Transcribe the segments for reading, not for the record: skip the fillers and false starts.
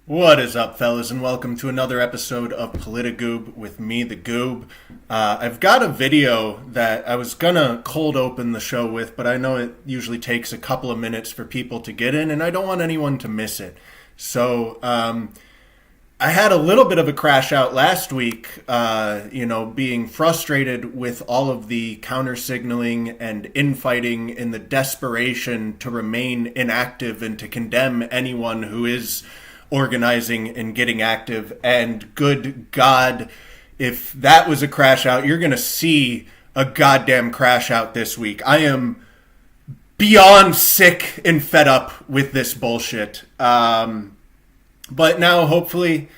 What is up, fellas, and welcome to another episode of PolitiGoob with me, the Goob. I've got a video that I was gonna cold open the show with, but I know it usually takes a couple of minutes for people to get in, and I don't want anyone to miss it. So, I had a little bit of a crash out last week, being frustrated with all of the counter signaling and infighting in the desperation to remain inactive and to condemn anyone who is organizing and getting active. And good God, if that was a crash out, you're going to see a goddamn crash out this week. I am beyond sick and fed up with this bullshit. But now, hopefully,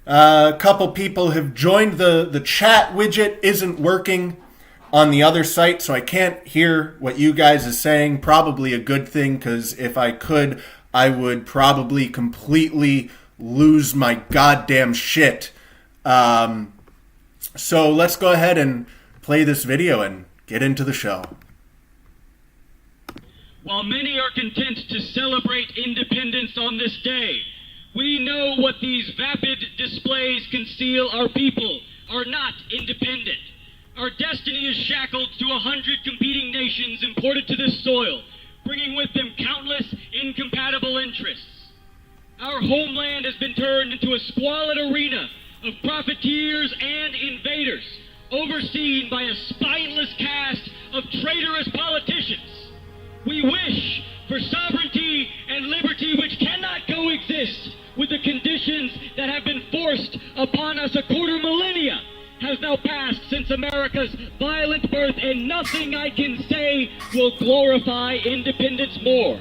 a couple people have joined. The chat widget isn't working on the other site, so I can't hear what you guys are saying. Probably a good thing, because if I could, I would probably completely lose my goddamn shit. So let's go ahead and play this video and get into the show. While many are content to celebrate independence on this day, we know what these vapid displays conceal. Our people are not independent. Our destiny is shackled to 100 competing nations imported to this soil, bringing with them countless incompatible interests. Our homeland has been turned into a squalid arena of profiteers and invaders, overseen by a spineless cast of traitorous politicians. We wish for sovereignty and liberty which cannot coexist with the conditions that have been forced upon us. A quarter millennia has now passed since America's violent birth, and nothing I can say will glorify independence more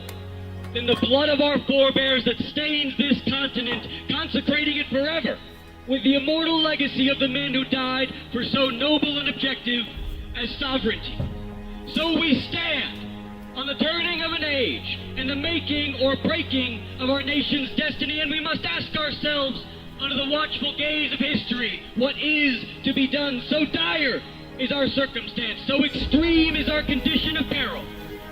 than the blood of our forebears that stains this continent, consecrating it forever with the immortal legacy of the men who died for so noble an objective as sovereignty. So we stand on the turning of an age and the making or breaking of our nation's destiny, and we must ask ourselves, under the watchful gaze of history, what is to be done? So dire is our circumstance, so extreme is our condition of peril,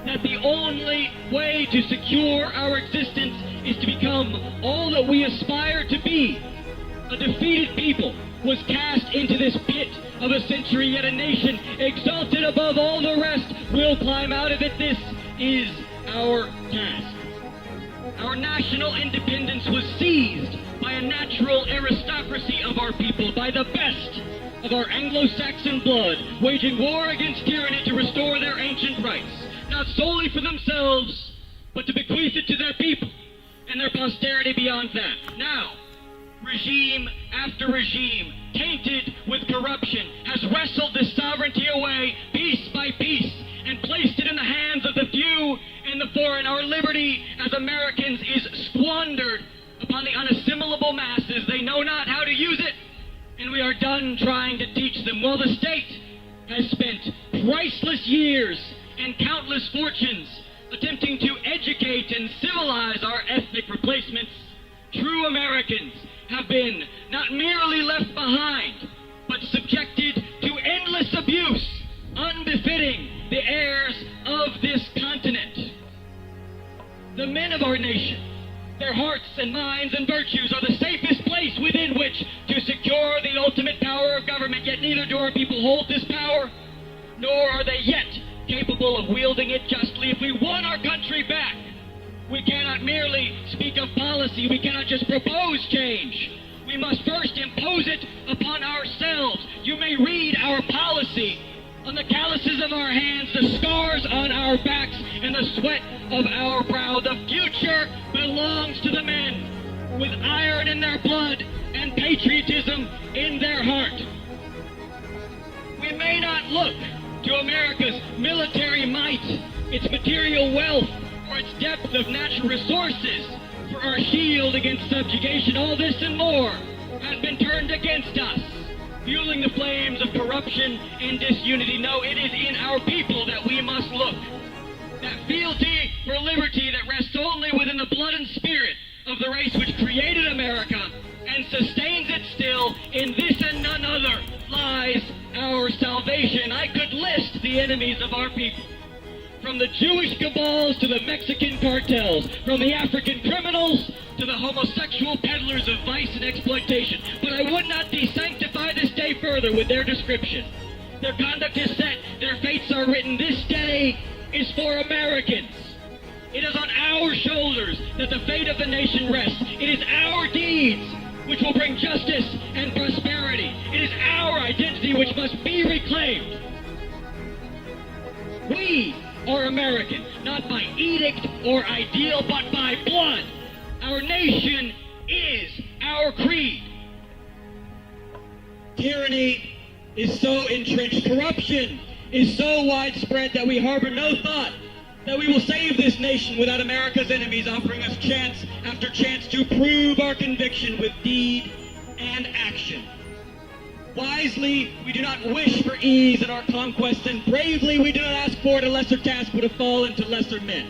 that the only way to secure our existence is to become all that we aspire to be. A defeated people was cast into this pit of a century, yet a nation exalted above all the rest will climb out of it. This is our task. Our national independence was seized by a natural aristocracy of our people, by the best of our Anglo-Saxon blood, waging war against tyranny to restore their ancient rights, not solely for themselves, but to bequeath it to their people and their posterity beyond that. Now, regime after regime, tainted with corruption, has wrestled this sovereignty away piece by piece and placed it in the hands of the few and the foreign. Our liberty as Americans is squandered upon the unassimilable masses. They know not how to use it, and we are done trying to teach them. Well, the state has spent priceless years and countless fortunes attempting to educate and civilize our ethnic replacements. True Americans have been not merely left behind, but subjected to endless abuse, unbefitting the heirs of this continent. The men of our nation, their hearts and minds and virtues are the safest place within which to secure the ultimate power of government, yet neither do our people hold this power, nor are they yet capable of wielding it justly. If we want our country back, we cannot merely speak of policy. We cannot just propose change. We must first impose it upon ourselves. You may read our policy on the calluses of our hands, the scars on our backs, and the sweat of our brow. The future belongs to the men with iron in their blood and patriotism in their heart. We may not look to America's military might, its material wealth, or its depth of natural resources for our shield against subjugation. All this and more has been turned against us, fueling the flames of corruption and disunity. No, it is in our people that we must look. That fealty for liberty that rests only within the blood and spirit of the race which created America and sustains it still, in this and none other lies our salvation. I could list the enemies of our people. From the Jewish cabals to the Mexican cartels, from the African criminals to the homosexual peddlers of vice and exploitation, but I would not desanctify this day further with their description. Their conduct is set, their fates are written. This day is for Americans. It is on our shoulders that the fate of the nation rests. It is our deeds which will bring justice and prosperity. It is our identity which must be reclaimed. We are American, not by edict or ideal, but by blood. Our nation is our creed. Tyranny is so entrenched, corruption is so widespread that we harbor no thought that we will save this nation without America's enemies offering us chance after chance to prove our conviction with deed and action. Wisely, we do not wish for ease in our conquests, and bravely we do not ask for it a lesser task would have fallen to lesser men.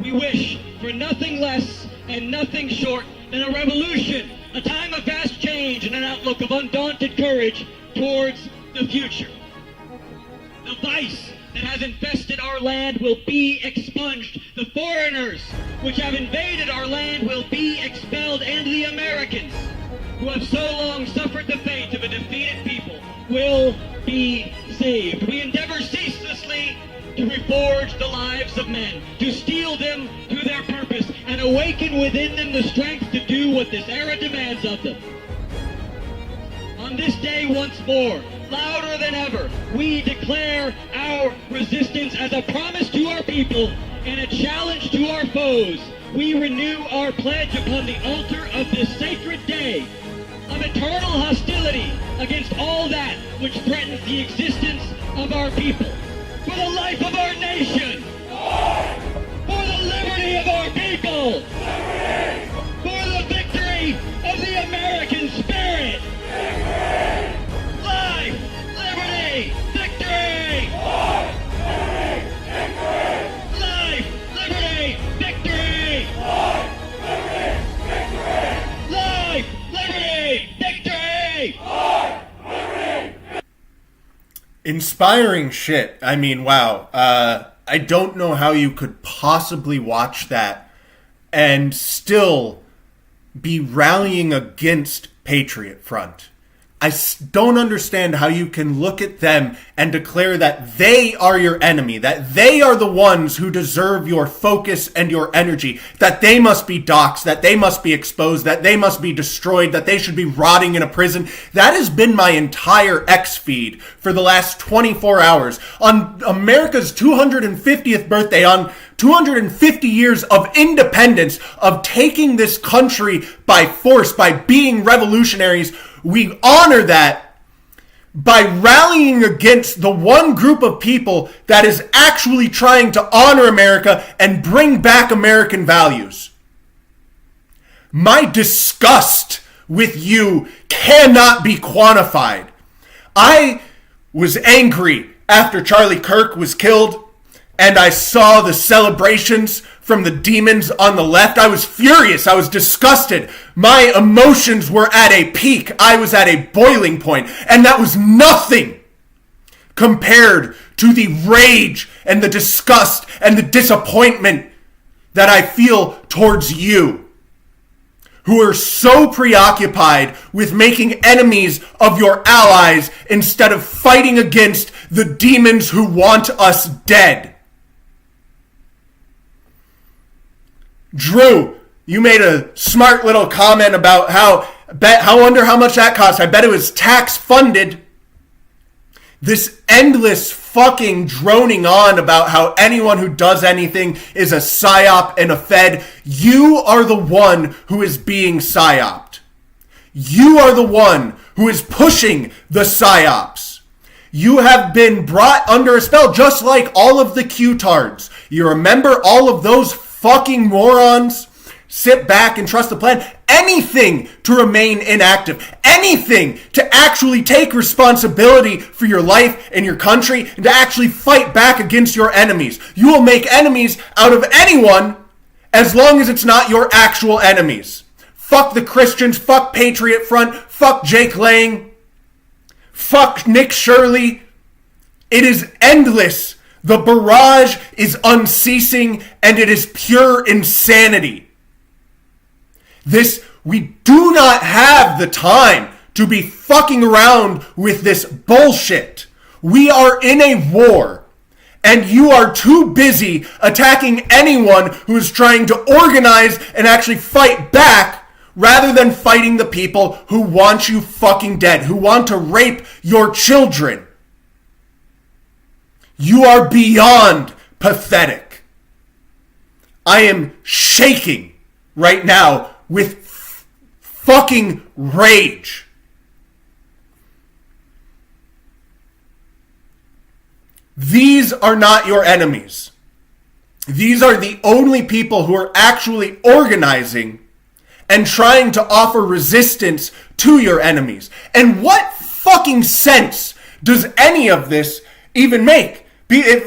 We wish for nothing less and nothing short than a revolution, a time of vast change and an outlook of undaunted courage towards the future. The vice that has infested our land will be expunged. The foreigners which have invaded our land will be expelled, and the Americans who have so long suffered the fate of a defeated people will be saved. We endeavor ceaselessly to reforge the lives of men, to steel them to their purpose, and awaken within them the strength to do what this era demands of them. On this day once more, louder than ever, we declare our resistance as a promise to our people and a challenge to our foes. We renew our pledge upon the altar of this sacred day of eternal hostility against all that which threatens the existence of our people. For the life of our nation! For the liberty of our people! For the victory of the American spirit! Life! Liberty! Victory! Life! Liberty! Victory! Life! Liberty! Victory! Inspiring shit. I mean, wow. I don't know how you could possibly watch that and still be rallying against Patriot Front. I don't understand how you can look at them and declare that they are your enemy, that they are the ones who deserve your focus and your energy, that they must be doxxed, that they must be exposed, that they must be destroyed, that they should be rotting in a prison. That has been my entire X feed for the last 24 hours. On America's 250th birthday, on 250 years of independence, of taking this country by force, by being revolutionaries, we honor that by rallying against the one group of people that is actually trying to honor America and bring back American values. My disgust with you cannot be quantified. I was angry after Charlie Kirk was killed and I saw the celebrations from the demons on the left. I was furious. I was disgusted. My emotions were at a peak. I was at a boiling point. And that was nothing compared to the rage and the disgust and the disappointment that I feel towards you, who are so preoccupied with making enemies of your allies instead of fighting against the demons who want us dead. Drew, you made a smart little comment about how wonder how much that cost. I bet it was tax funded. This endless fucking droning on about how anyone who does anything is a psyop and a fed. You are the one who is being psyoped. You are the one who is pushing the psyops. You have been brought under a spell, just like all of the Q-tards. You remember all of those fucking morons? Sit back and trust the plan. Anything to remain inactive. Anything to actually take responsibility for your life and your country and to actually fight back against your enemies. You will make enemies out of anyone as long as it's not your actual enemies. Fuck the Christians. Fuck Patriot Front. Fuck Jake Lang. Fuck Nick Shirley. It is endless. The barrage is unceasing and it is pure insanity. We do not have the time to be fucking around with this bullshit. We are in a war, and you are too busy attacking anyone who is trying to organize and actually fight back rather than fighting the people who want you fucking dead, who want to rape your children. You are beyond pathetic. I am shaking right now with fucking rage. These are not your enemies. These are the only people who are actually organizing and trying to offer resistance to your enemies. And what fucking sense does any of this even make? These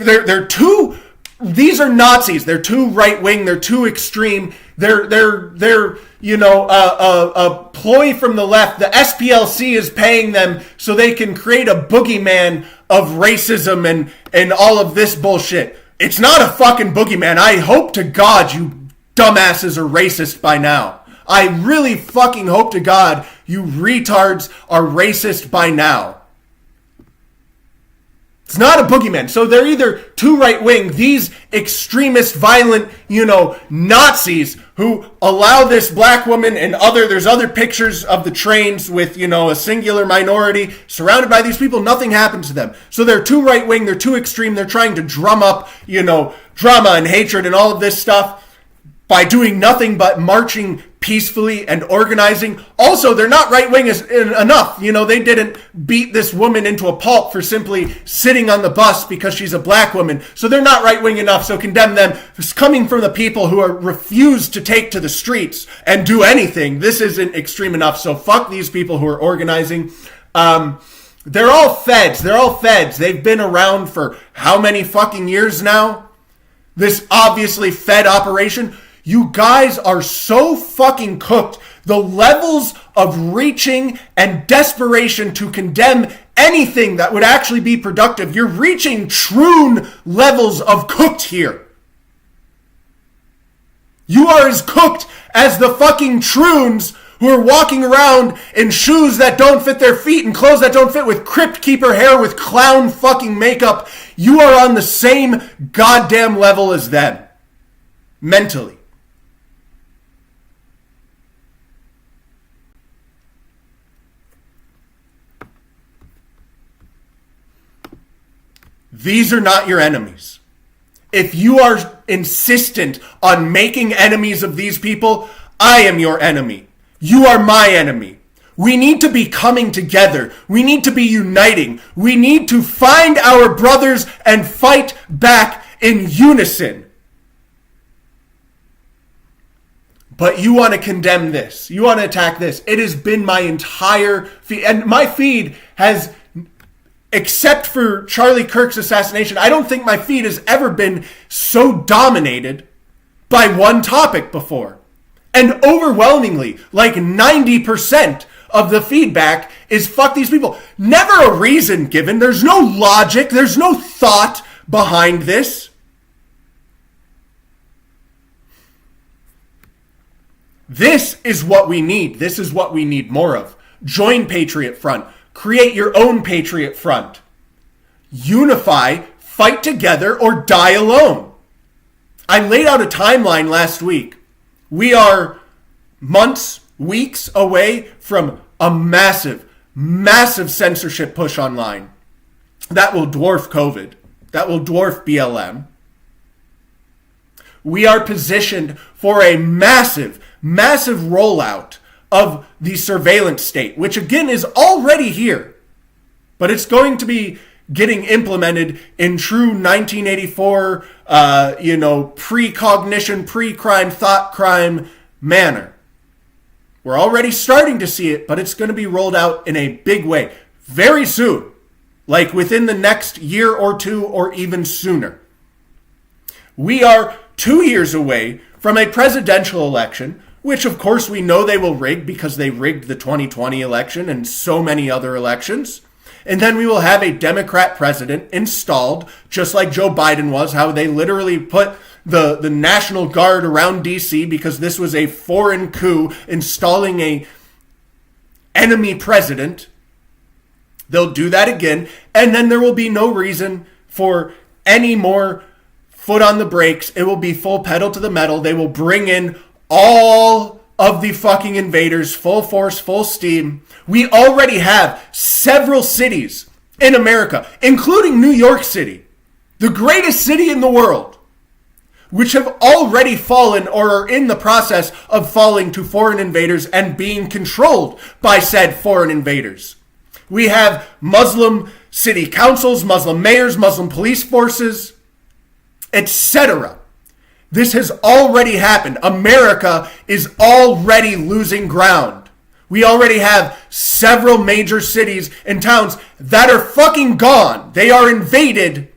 are Nazis. They're too right wing. They're too extreme. They're a ploy from the left. The SPLC is paying them so they can create a boogeyman of racism and all of this bullshit. It's not a fucking boogeyman. I hope to God you dumbasses are racist by now. I really fucking hope to God you retards are racist by now. It's not a boogeyman. So they're either too right-wing, these extremist, violent, Nazis who allow this black woman and there's other pictures of the trains with, a singular minority surrounded by these people. Nothing happens to them. So they're too right-wing, they're too extreme, they're trying to drum up, drama and hatred and all of this stuff by doing nothing but marching peacefully and organizing. Also, they're not right-wing enough. They didn't beat this woman into a pulp for simply sitting on the bus because she's a black woman. So they're not right-wing enough, so condemn them. It's coming from the people who refuse to take to the streets and do anything. This isn't extreme enough, so fuck these people who are organizing. They're all feds. They've been around for how many fucking years now? This obviously fed operation. You guys are so fucking cooked. The levels of reaching and desperation to condemn anything that would actually be productive, you're reaching troon levels of cooked here. You are as cooked as the fucking troons who are walking around in shoes that don't fit their feet and clothes that don't fit, with crypt keeper hair with clown fucking makeup. You are on the same goddamn level as them. Mentally. These are not your enemies. If you are insistent on making enemies of these people, I am your enemy. You are my enemy. We need to be coming together. We need to be uniting. We need to find our brothers and fight back in unison. But you want to condemn this. You want to attack this. It has been my entire feed. And my feed has, except for Charlie Kirk's assassination, I don't think my feed has ever been so dominated by one topic before. And overwhelmingly, like 90% of the feedback is fuck these people. Never a reason given. There's no logic. There's no thought behind this. This is what we need. This is what we need more of. Join Patriot Front. Create your own Patriot Front. Unify, fight together, or die alone. I laid out a timeline last week. We are months, weeks away from a massive, massive censorship push online. That will dwarf COVID. That will dwarf BLM. We are positioned for a massive, massive rollout of the surveillance state, which again is already here, but it's going to be getting implemented in true 1984, precognition, pre-crime, thought crime manner. We're already starting to see it, but it's going to be rolled out in a big way very soon, like within the next year or two, or even sooner. We are 2 years away from a presidential election, which of course we know they will rig because they rigged the 2020 election and so many other elections. And then we will have a Democrat president installed, just like Joe Biden was, how they literally put the National Guard around DC because this was a foreign coup installing a enemy president. They'll do that again, and then there will be no reason for any more foot on the brakes. It will be full pedal to the metal. They will bring in all of the fucking invaders, full force, full steam. We already have several cities in America, including New York City, the greatest city in the world, which have already fallen or are in the process of falling to foreign invaders and being controlled by said foreign invaders. We have Muslim city councils, Muslim mayors, Muslim police forces, etc. This has already happened. America is already losing ground. We already have several major cities and towns that are fucking gone. They are invaded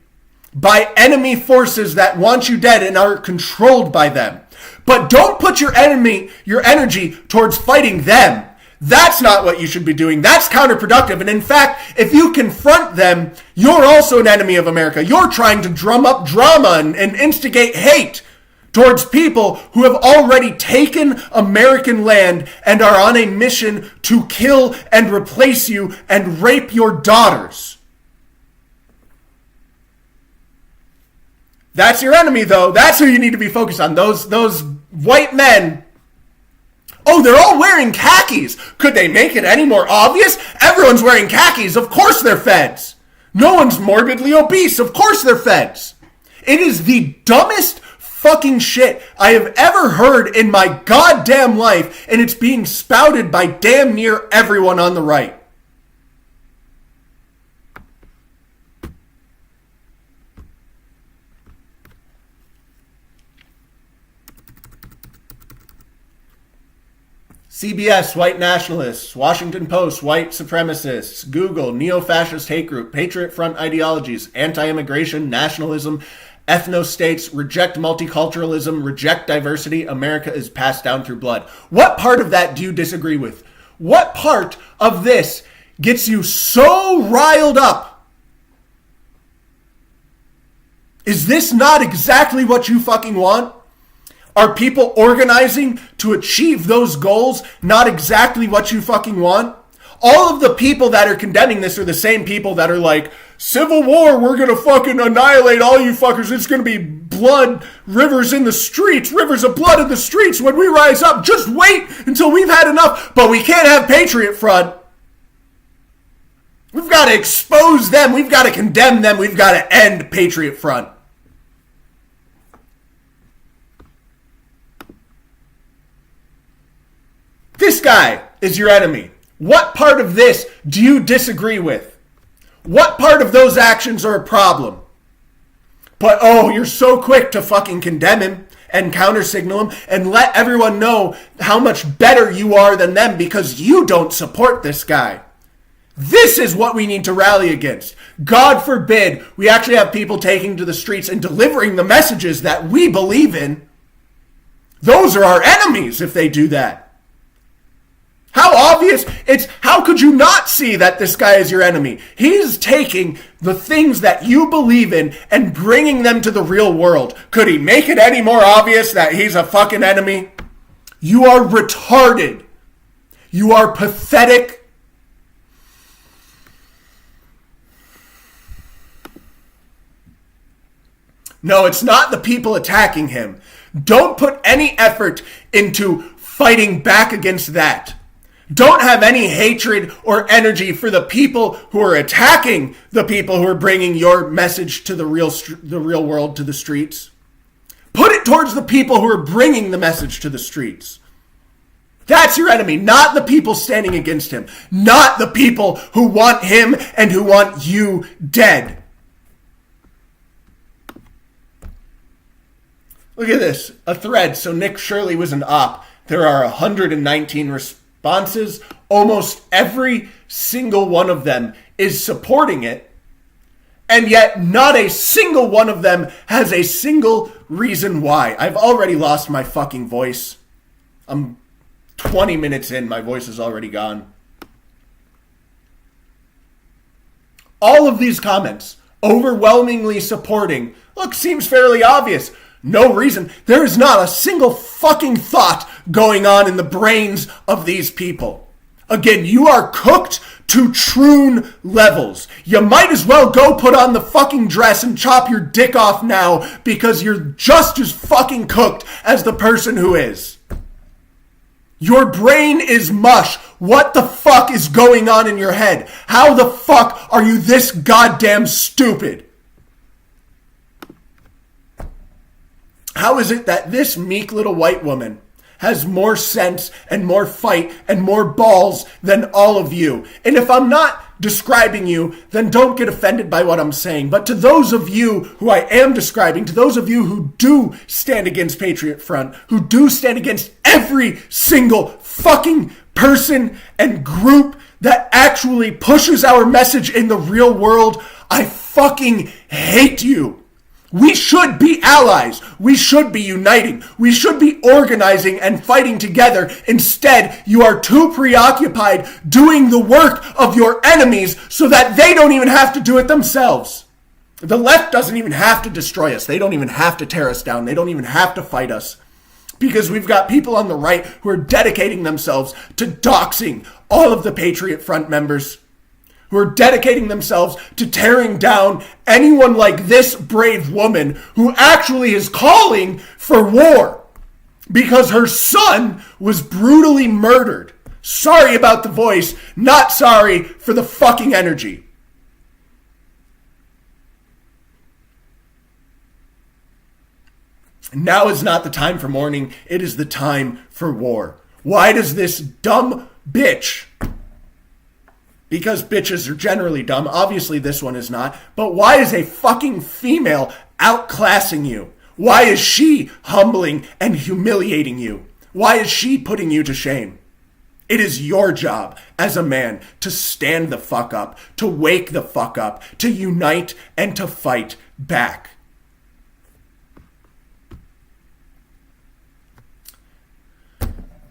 by enemy forces that want you dead and are controlled by them. But don't put your energy towards fighting them. That's not what you should be doing. That's counterproductive. And in fact, if you confront them, you're also an enemy of America. You're trying to drum up drama and instigate hate towards people who have already taken American land and are on a mission to kill and replace you and rape your daughters. That's your enemy, though. That's who you need to be focused on. Those white men. Oh, they're all wearing khakis. Could they make it any more obvious? Everyone's wearing khakis. Of course they're feds. No one's morbidly obese. Of course they're feds. It is the dumbest fucking shit I have ever heard in my goddamn life, and it's being spouted by damn near everyone on the right. CBS, white nationalists. Washington Post, white supremacists. Google, neo-fascist hate group. Patriot Front ideologies. Anti-immigration, nationalism, ethno-states, reject multiculturalism, reject diversity. America is passed down through blood. What part of that do you disagree with? What part of this gets you so riled up? Is this not exactly what you fucking want? Are people organizing to achieve those goals not exactly what you fucking want? All of the people that are condemning this are the same people that are like, civil war, we're going to fucking annihilate all you fuckers. It's going to be blood, rivers in the streets, rivers of blood in the streets when we rise up. Just wait until we've had enough. But we can't have Patriot Front. We've got to expose them. We've got to condemn them. We've got to end Patriot Front. This guy is your enemy. What part of this do you disagree with? What part of those actions are a problem? But, oh, you're so quick to fucking condemn him and counter-signal him and let everyone know how much better you are than them because you don't support this guy. This is what we need to rally against. God forbid we actually have people taking to the streets and delivering the messages that we believe in. Those are our enemies if they do that. How obvious? How could you not see that this guy is your enemy? He's taking the things that you believe in and bringing them to the real world. Could he make it any more obvious that he's a fucking enemy? You are retarded. You are pathetic. No, it's not the people attacking him. Don't put any effort into fighting back against that. Don't have any hatred or energy for the people who are attacking the people who are bringing your message to the real world, to the streets. Put it towards the people who are bringing the message to the streets. That's your enemy, not the people standing against him, not the people who want him and who want you dead. Look at this, a thread. So Nick Shirley was an op. There are 119 responses. Almost every single one of them is supporting it. And yet not a single one of them has a single reason why. I've already lost my fucking voice. I'm 20 minutes in. My voice is already gone. All of these comments overwhelmingly supporting. Look, seems fairly obvious. No reason. There is not a single fucking thought going on in the brains of these people. Again, you are cooked to troon levels. You might as well go put on the fucking dress and chop your dick off now because you're just as fucking cooked as the person who is. Your brain is mush. What the fuck is going on in your head? How the fuck are you this goddamn stupid? How is it that this meek little white woman has more sense and more fight and more balls than all of you? And if I'm not describing you, then don't get offended by what I'm saying. But to those of you who I am describing, to those of you who do stand against Patriot Front, who do stand against every single fucking person and group that actually pushes our message in the real world, I fucking hate you. We should be allies. We should be uniting. We should be organizing and fighting together. Instead, you are too preoccupied doing the work of your enemies so that they don't even have to do it themselves. The left doesn't even have to destroy us. They don't even have to tear us down. They don't even have to fight us. Because we've got people on the right who are dedicating themselves to doxing all of the Patriot Front members, who are dedicating themselves to tearing down anyone like this brave woman who actually is calling for war because her son was brutally murdered. Sorry about the voice, not sorry for the fucking energy. Now is not the time for mourning, it is the time for war. Why does this dumb bitch, because bitches are generally dumb, obviously this one is not, but why is a fucking female outclassing you? Why is she humbling and humiliating you? Why is she putting you to shame? It is your job as a man to stand the fuck up, to wake the fuck up, to unite and to fight back.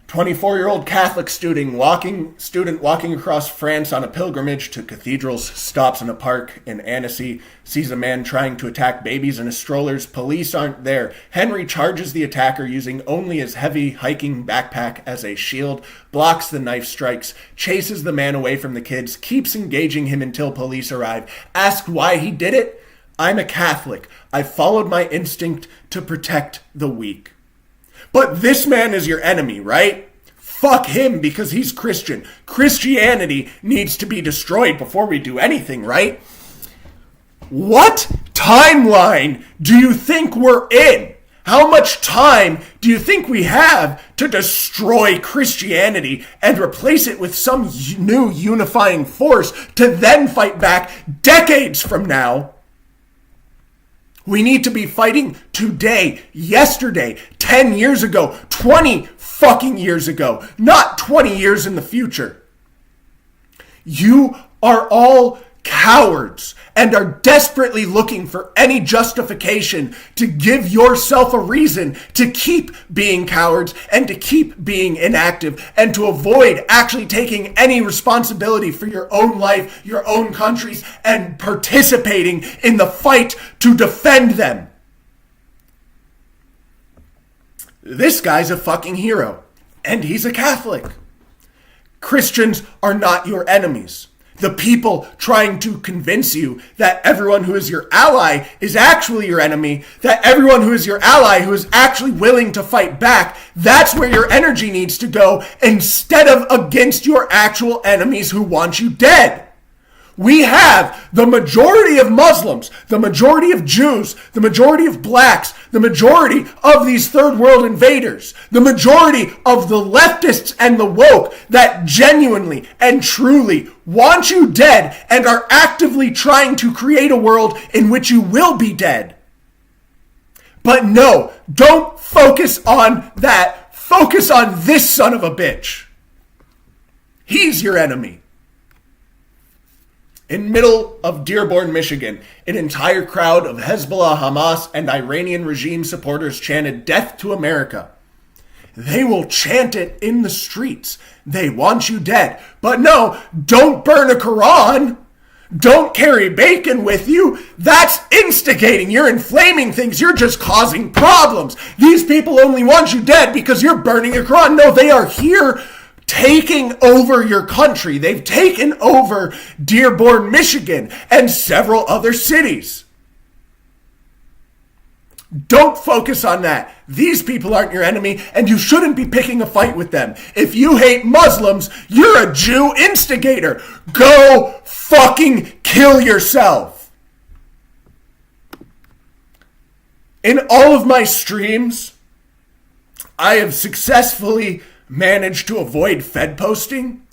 24-year-old Catholic student walking across France on a pilgrimage to cathedrals stops in a park in Annecy, sees a man trying to attack babies in his strollers. Police aren't there. Henry charges the attacker using only his heavy hiking backpack as a shield, blocks the knife strikes, chases the man away from the kids, keeps engaging him until police arrive. Asked why he did it? I'm a Catholic. I followed my instinct to protect the weak. But this man is your enemy, right? Fuck him because he's Christian. Christianity needs to be destroyed before we do anything, right? What timeline do you think we're in? How much time do you think we have to destroy Christianity and replace it with some new unifying force to then fight back decades from now? We need to be fighting today, yesterday, 10 years ago, 20 fucking years ago, not 20 years in the future. You are all cowards and are desperately looking for any justification to give yourself a reason to keep being cowards and to keep being inactive and to avoid actually taking any responsibility for your own life, your own countries, and participating in the fight to defend them. This guy's a fucking hero, and he's a Catholic. Christians are not your enemies. The people trying to convince you that everyone who is your ally is actually your enemy, that everyone who is your ally who is actually willing to fight back, that's where your energy needs to go instead of against your actual enemies who want you dead. We have the majority of Muslims, the majority of Jews, the majority of blacks, the majority of these third world invaders, the majority of the leftists and the woke that genuinely and truly want you dead and are actively trying to create a world in which you will be dead. But no, don't focus on that. Focus on this son of a bitch. He's your enemy. In middle of Dearborn, Michigan, an entire crowd of Hezbollah, Hamas, and Iranian regime supporters chanted "Death to America." They will chant it in the streets. They want you dead. But no, don't burn a Quran. Don't carry bacon with you. That's instigating. You're inflaming things. You're just causing problems. These people only want you dead because you're burning your Quran. No, they are here taking over your country. They've taken over Dearborn, Michigan, and several other cities. Don't focus on that. These people aren't your enemy, and you shouldn't be picking a fight with them. If you hate Muslims, you're a Jew instigator. Go fucking kill yourself. In all of my streams, I have successfully managed to avoid Fed posting,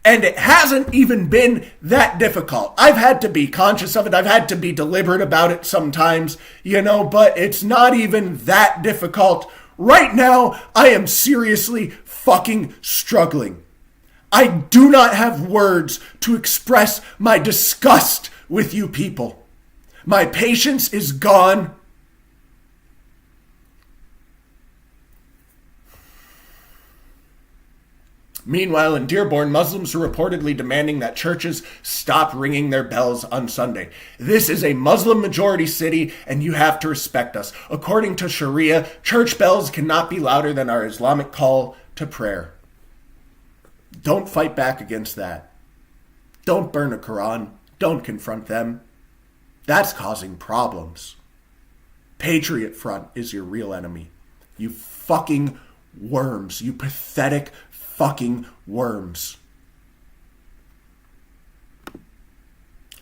and it hasn't even been that difficult. I've had to be conscious of it. I've had to be deliberate about it sometimes, but it's not even that difficult. Right now, I am seriously fucking struggling. I do not have words to express my disgust with you people. My patience is gone. Meanwhile, in Dearborn, Muslims are reportedly demanding that churches stop ringing their bells on Sunday. This is a Muslim-majority city, and you have to respect us. According to Sharia, church bells cannot be louder than our Islamic call to prayer. Don't fight back against that. Don't burn a Quran. Don't confront them. That's causing problems. Patriot Front is your real enemy. You fucking worms. You pathetic fucking worms.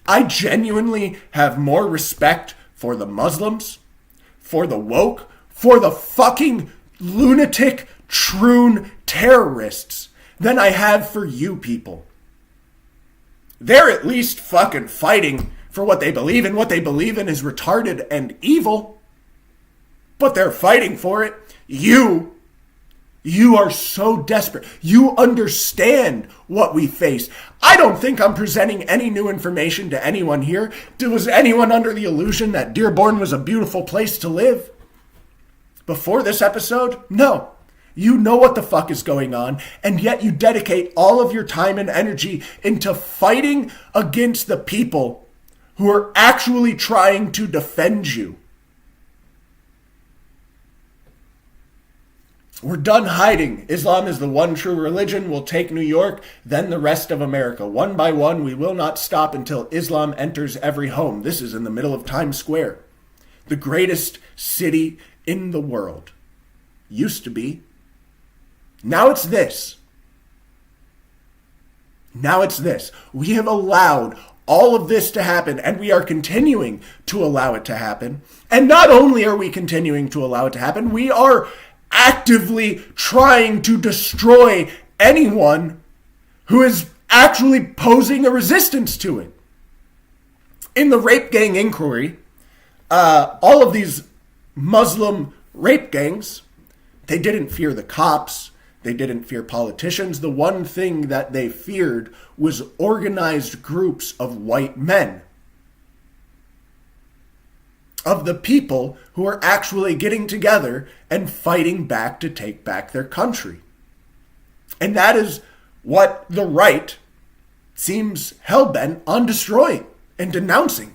I genuinely have more respect for the Muslims, for the woke, for the fucking lunatic, troon terrorists than I have for you people. They're at least fucking fighting for what they believe in. What they believe in is retarded and evil, but they're fighting for it. You are so desperate. You understand what we face. I don't think I'm presenting any new information to anyone here. Was anyone under the illusion that Dearborn was a beautiful place to live before this episode? No. You know what the fuck is going on, and yet you dedicate all of your time and energy into fighting against the people who are actually trying to defend you. We're done hiding. Islam is the one true religion. We'll take New York, then the rest of America. One by one, we will not stop until Islam enters every home. This is in the middle of Times Square. The greatest city in the world. Used to be. Now it's this. Now it's this. We have allowed all of this to happen, and we are continuing to allow it to happen. And not only are we continuing to allow it to happen, we are actively trying to destroy anyone who is actually posing a resistance to it. In the rape gang inquiry, all of these Muslim rape gangs, they didn't fear the cops. They didn't fear politicians. The one thing that they feared was organized groups of white men. Of the people who are actually getting together and fighting back to take back their country. And that is what the right seems hell-bent on destroying and denouncing.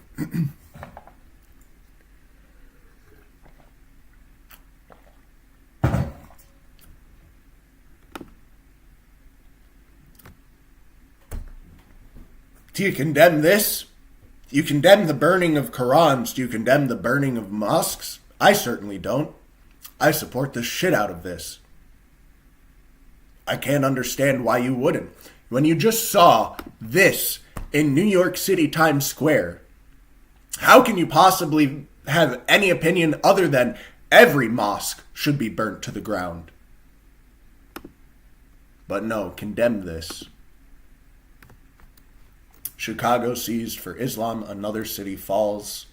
Do you condemn this? Do you condemn the burning of Qurans? Do you condemn the burning of mosques? I certainly don't. I support the shit out of this. I can't understand why you wouldn't. When you just saw this in New York City Times Square, how can you possibly have any opinion other than every mosque should be burnt to the ground? But no, condemn this. Chicago seized for Islam, another city falls.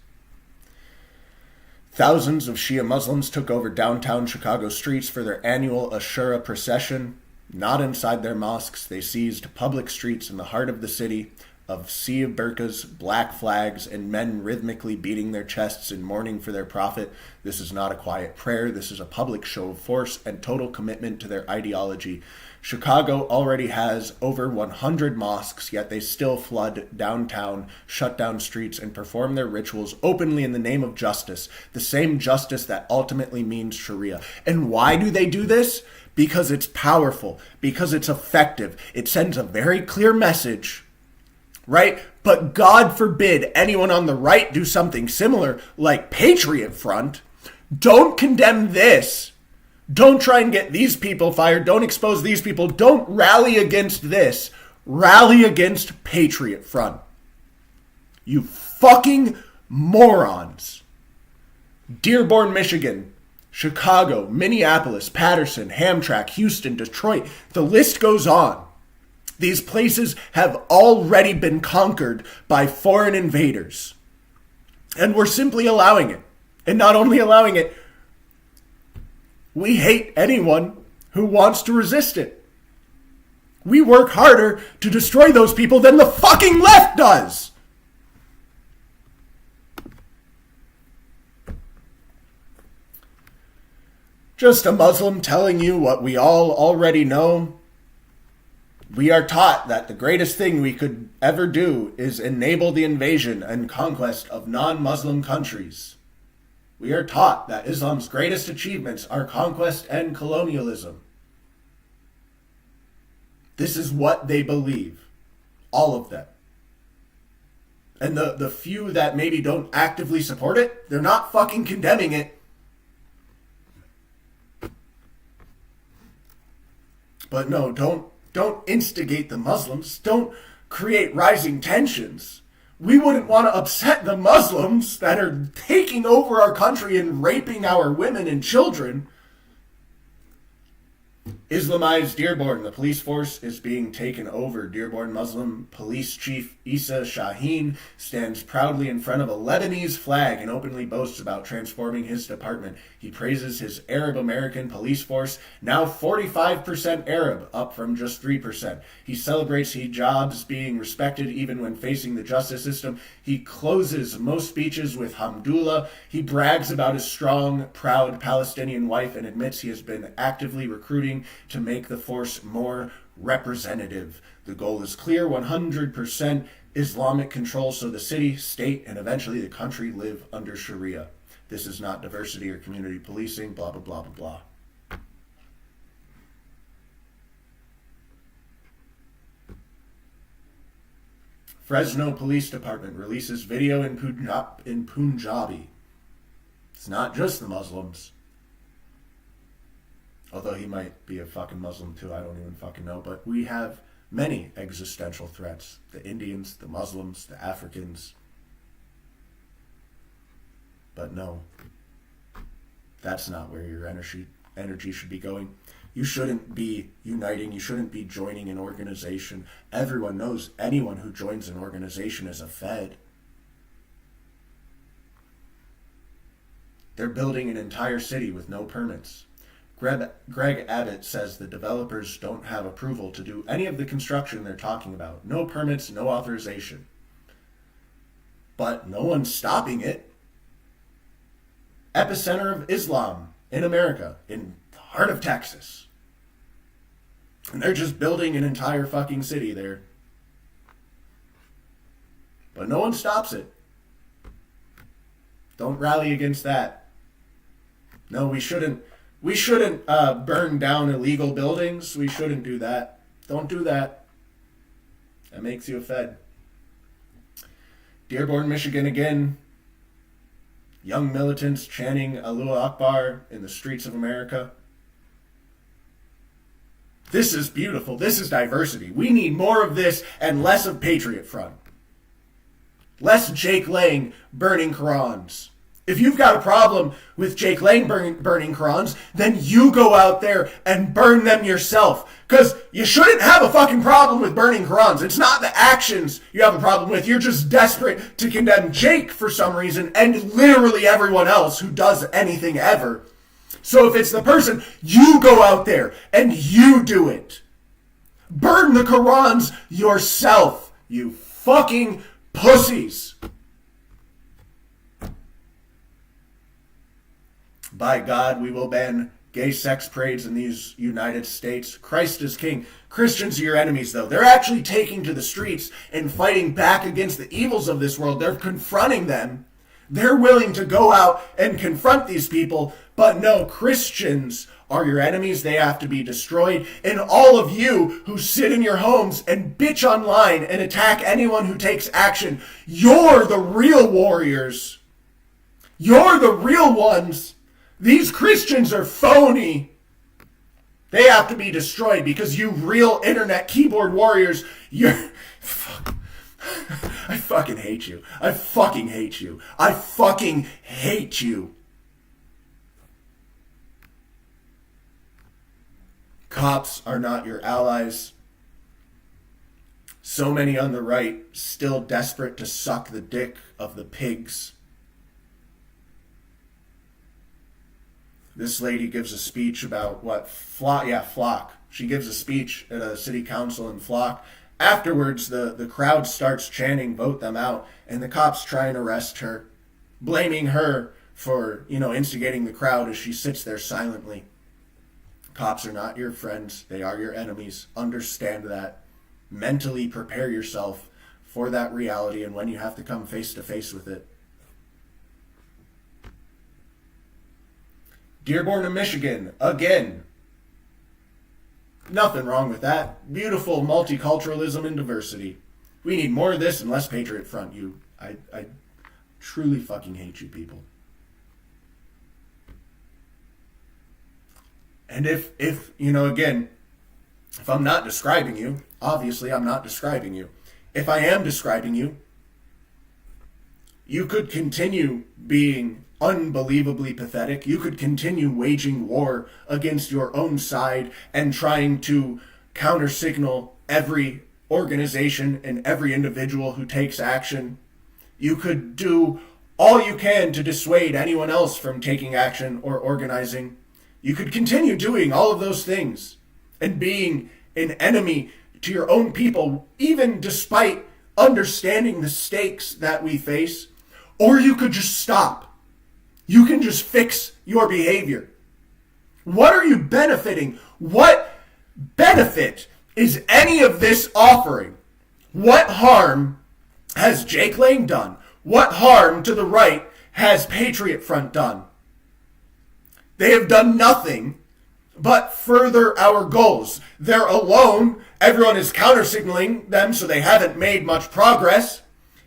Thousands of Shia Muslims took over downtown Chicago streets for their annual Ashura procession. Not inside their mosques, they seized public streets in the heart of the city. of sea of burqas, black flags, and men rhythmically beating their chests in mourning for their prophet. This is not a quiet prayer. This is a public show of force and total commitment to their ideology. Chicago already has over 100 mosques, yet they still flood downtown, shut down streets, and perform their rituals openly in the name of justice, the same justice that ultimately means Sharia. And why do they do this? Because it's powerful, because it's effective. It sends a very clear message, right? But God forbid anyone on the right do something similar, like Patriot Front. Don't condemn this. Don't try and get these people fired. Don't expose these people. Don't rally against this. Rally against Patriot Front. You fucking morons. Dearborn, Michigan, Chicago, Minneapolis, Patterson, Hamtramck, Houston, Detroit. The list goes on. These places have already been conquered by foreign invaders. And we're simply allowing it. And not only allowing it, we hate anyone who wants to resist it. We work harder to destroy those people than the fucking left does. Just a Muslim telling you what we all already know. We are taught that the greatest thing we could ever do is enable the invasion and conquest of non-Muslim countries. We are taught that Islam's greatest achievements are conquest and colonialism. This is what they believe. All of them. And the few that maybe don't actively support it, they're not fucking condemning it. But no, don't instigate the Muslims. Don't create rising tensions. We wouldn't want to upset the Muslims that are taking over our country and raping our women and children. Islamized Dearborn. The police force is being taken over. Dearborn Muslim Police Chief Issa Shaheen stands proudly in front of a Lebanese flag and openly boasts about transforming his department. He praises his Arab American police force, now 45% Arab, up from just 3%. He celebrates hijabs being respected even when facing the justice system. He closes most speeches with Hamdulillah. He brags about his strong, proud Palestinian wife and admits he has been actively recruiting to make the force more representative. The goal is clear: 100% Islamic control so the city, state, and eventually the country live under Sharia. This is not diversity or community policing, blah, blah, blah, blah, blah. Fresno Police Department releases video in Punjabi. It's not just the Muslims. Although he might be a fucking Muslim too, I don't even fucking know. But we have many existential threats. The Indians, the Muslims, the Africans. But no, that's not where your energy should be going. You shouldn't be uniting. You shouldn't be joining an organization. Everyone knows anyone who joins an organization is a Fed. They're building an entire city with no permits. Greg Abbott says the developers don't have approval to do any of the construction they're talking about. No permits, no authorization. But no one's stopping it. Epicenter of Islam in America, in the heart of Texas. And they're just building an entire fucking city there. But no one stops it. Don't rally against that. No, we shouldn't burn down illegal buildings. We shouldn't do that. Don't do that. That makes you a Fed. Dearborn, Michigan again. Young militants chanting Allahu Akbar in the streets of America. This is beautiful. This is diversity. We need more of this and less of Patriot Front. Less Jake Lang burning Qurans. If you've got a problem with Jake Lang burning Qurans, then you go out there and burn them yourself. Because you shouldn't have a fucking problem with burning Qurans. It's not the actions you have a problem with. You're just desperate to condemn Jake for some reason and literally everyone else who does anything ever. So if it's the person, you go out there and you do it. Burn the Qurans yourself, you fucking pussies. By God, we will ban gay sex parades in these United States. Christ is king. Christians are your enemies, though. They're actually taking to the streets and fighting back against the evils of this world. They're confronting them. They're willing to go out and confront these people. But no, Christians are your enemies. They have to be destroyed. And all of you who sit in your homes and bitch online and attack anyone who takes action, you're the real warriors. You're the real ones. These Christians are phony. They have to be destroyed because you real internet keyboard warriors, you're... I fucking hate you. I fucking hate you. I fucking hate you. Cops are not your allies. So many on the right still desperate to suck the dick of the pigs. This lady gives a speech about what? Flock. She gives a speech at a city council in Flock. Afterwards, the crowd starts chanting, vote them out, and the cops try and arrest her, blaming her for, instigating the crowd as she sits there silently. Cops are not your friends. They are your enemies. Understand that. Mentally prepare yourself for that reality and when you have to come face to face with it. Dearborn in Michigan, again. Nothing wrong with that. Beautiful multiculturalism and diversity. We need more of this and less Patriot Front. I truly fucking hate you people. And if again, if I'm not describing you, obviously I'm not describing you. If I am describing you, you could continue being unbelievably pathetic. You could continue waging war against your own side and trying to counter-signal every organization and every individual who takes action. You could do all you can to dissuade anyone else from taking action or organizing. You could continue doing all of those things and being an enemy to your own people, even despite understanding the stakes that we face. Or you could just stop. You can just fix your behavior. What are you benefiting? What benefit is any of this offering? What harm has Jake Lang done? What harm to the right has Patriot Front done? They have done nothing but further our goals. They're alone. Everyone is counter-signaling them, so they haven't made much progress.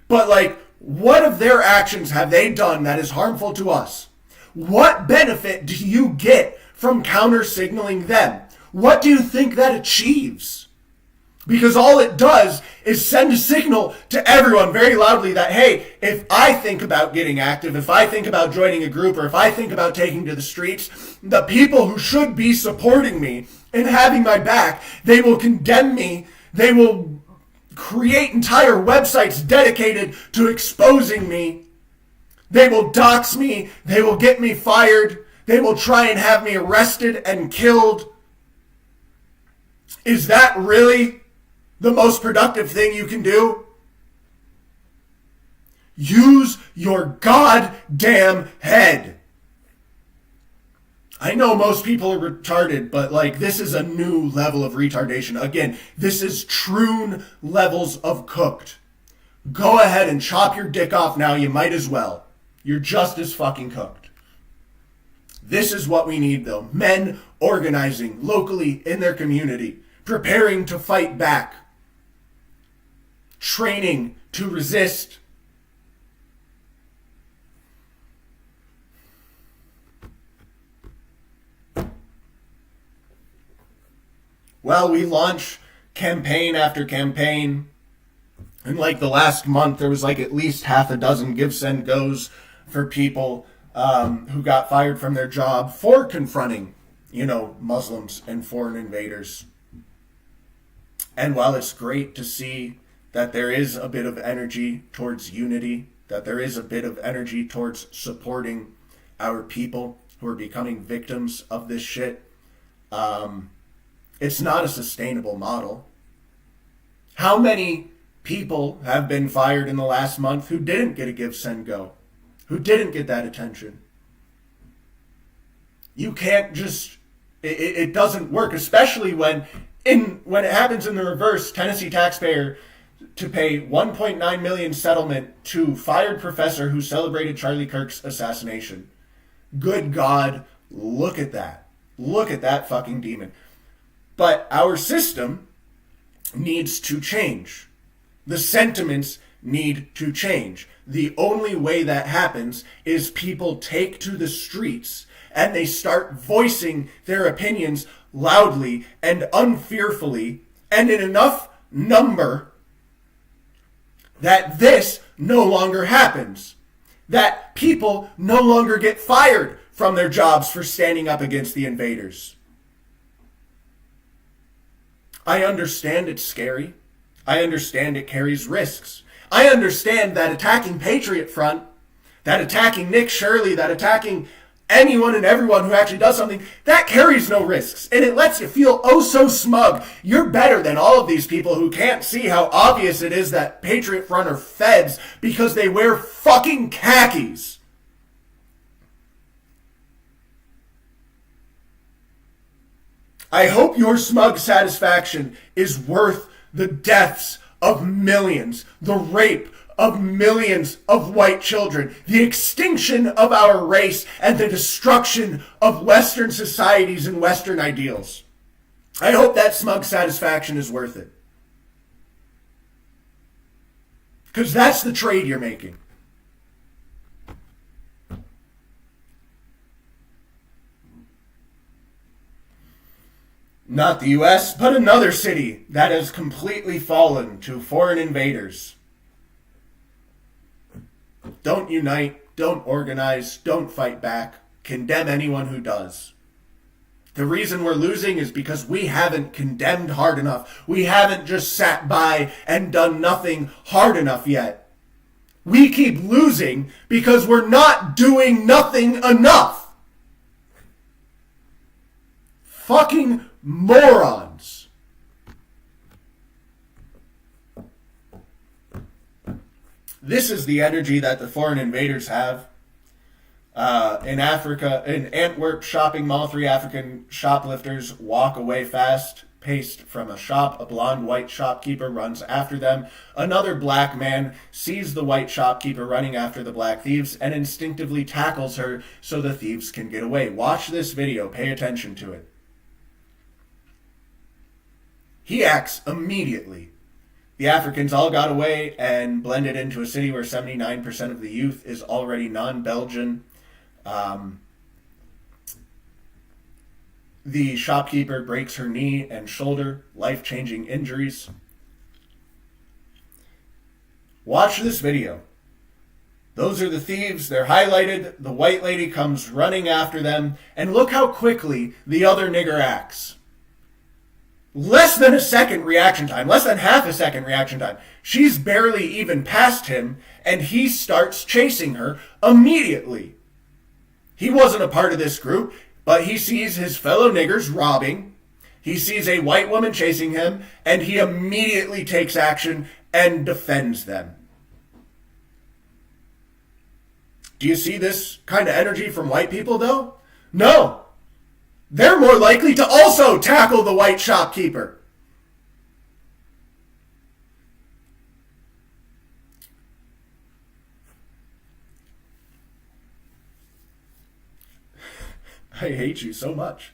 But what of their actions have they done that is harmful to us? What benefit do you get from counter-signaling them? What do you think that achieves? Because all it does is send a signal to everyone very loudly that, hey, if I think about getting active, if I think about joining a group, or if I think about taking to the streets, the people who should be supporting me and having my back, they will condemn me. They will create entire websites dedicated to exposing me. They will dox me. They will get me fired. They will try and have me arrested and killed. Is that really the most productive thing you can do? Use your goddamn head. I know most people are retarded, but this is a new level of retardation. Again, this is troon levels of cooked. Go ahead and chop your dick off now. You might as well. You're just as fucking cooked. This is what we need, though. Men organizing locally in their community, preparing to fight back, training to resist. Well, we launch campaign after campaign. In the last month, there was at least half a dozen give, send, goes for people who got fired from their job for confronting, Muslims and foreign invaders. And while it's great to see that there is a bit of energy towards unity, that there is a bit of energy towards supporting our people who are becoming victims of this shit, it's not a sustainable model. How many people have been fired in the last month who didn't get a give, send, go, who didn't get that attention. You can't just, it doesn't work, especially when it happens in the reverse. Tennessee taxpayer to pay $1.9 million settlement to fired professor who celebrated Charlie Kirk's assassination. Good God, look at that. Look at that fucking demon. But our system needs to change. The sentiments need to change. The only way that happens is people take to the streets and they start voicing their opinions loudly and unfearfully and in enough number that this no longer happens. That people no longer get fired from their jobs for standing up against the invaders. I understand it's scary. I understand it carries risks. I understand that attacking Patriot Front, that attacking Nick Shirley, that attacking anyone and everyone who actually does something, that carries no risks. And it lets you feel oh so smug. You're better than all of these people who can't see how obvious it is that Patriot Front are feds because they wear fucking khakis. I hope your smug satisfaction is worth the deaths of millions, the rape of millions of white children, the extinction of our race, and the destruction of Western societies and Western ideals. I hope that smug satisfaction is worth it. Because that's the trade you're making. Not the US, but another city that has completely fallen to foreign invaders. Don't unite, don't organize, don't fight back. Condemn anyone who does. The reason we're losing is because we haven't condemned hard enough. We haven't just sat by and done nothing hard enough yet. We keep losing because we're not doing nothing enough. Fucking morons. This is the energy that the foreign invaders have. In Africa, in Antwerp shopping mall, 3 African shoplifters walk away fast, paced from a shop. A blonde white shopkeeper runs after them. Another black man sees the white shopkeeper running after the black thieves and instinctively tackles her so the thieves can get away. Watch this video. Pay attention to it. He acts immediately. The Africans all got away and blended into a city where 79% of the youth is already non-Belgian. The shopkeeper breaks her knee and shoulder, life-changing injuries. Watch this video. Those are the thieves. They're highlighted. The white lady comes running after them. And look how quickly the other nigger acts. Less than a second reaction time, less than half a second reaction time. She's barely even past him, and he starts chasing her immediately. He wasn't a part of this group, but he sees his fellow niggers robbing. He sees a white woman chasing him, and he immediately takes action and defends them. Do you see this kind of energy from white people, though? No. They're more likely to also tackle the white shopkeeper. I hate you so much.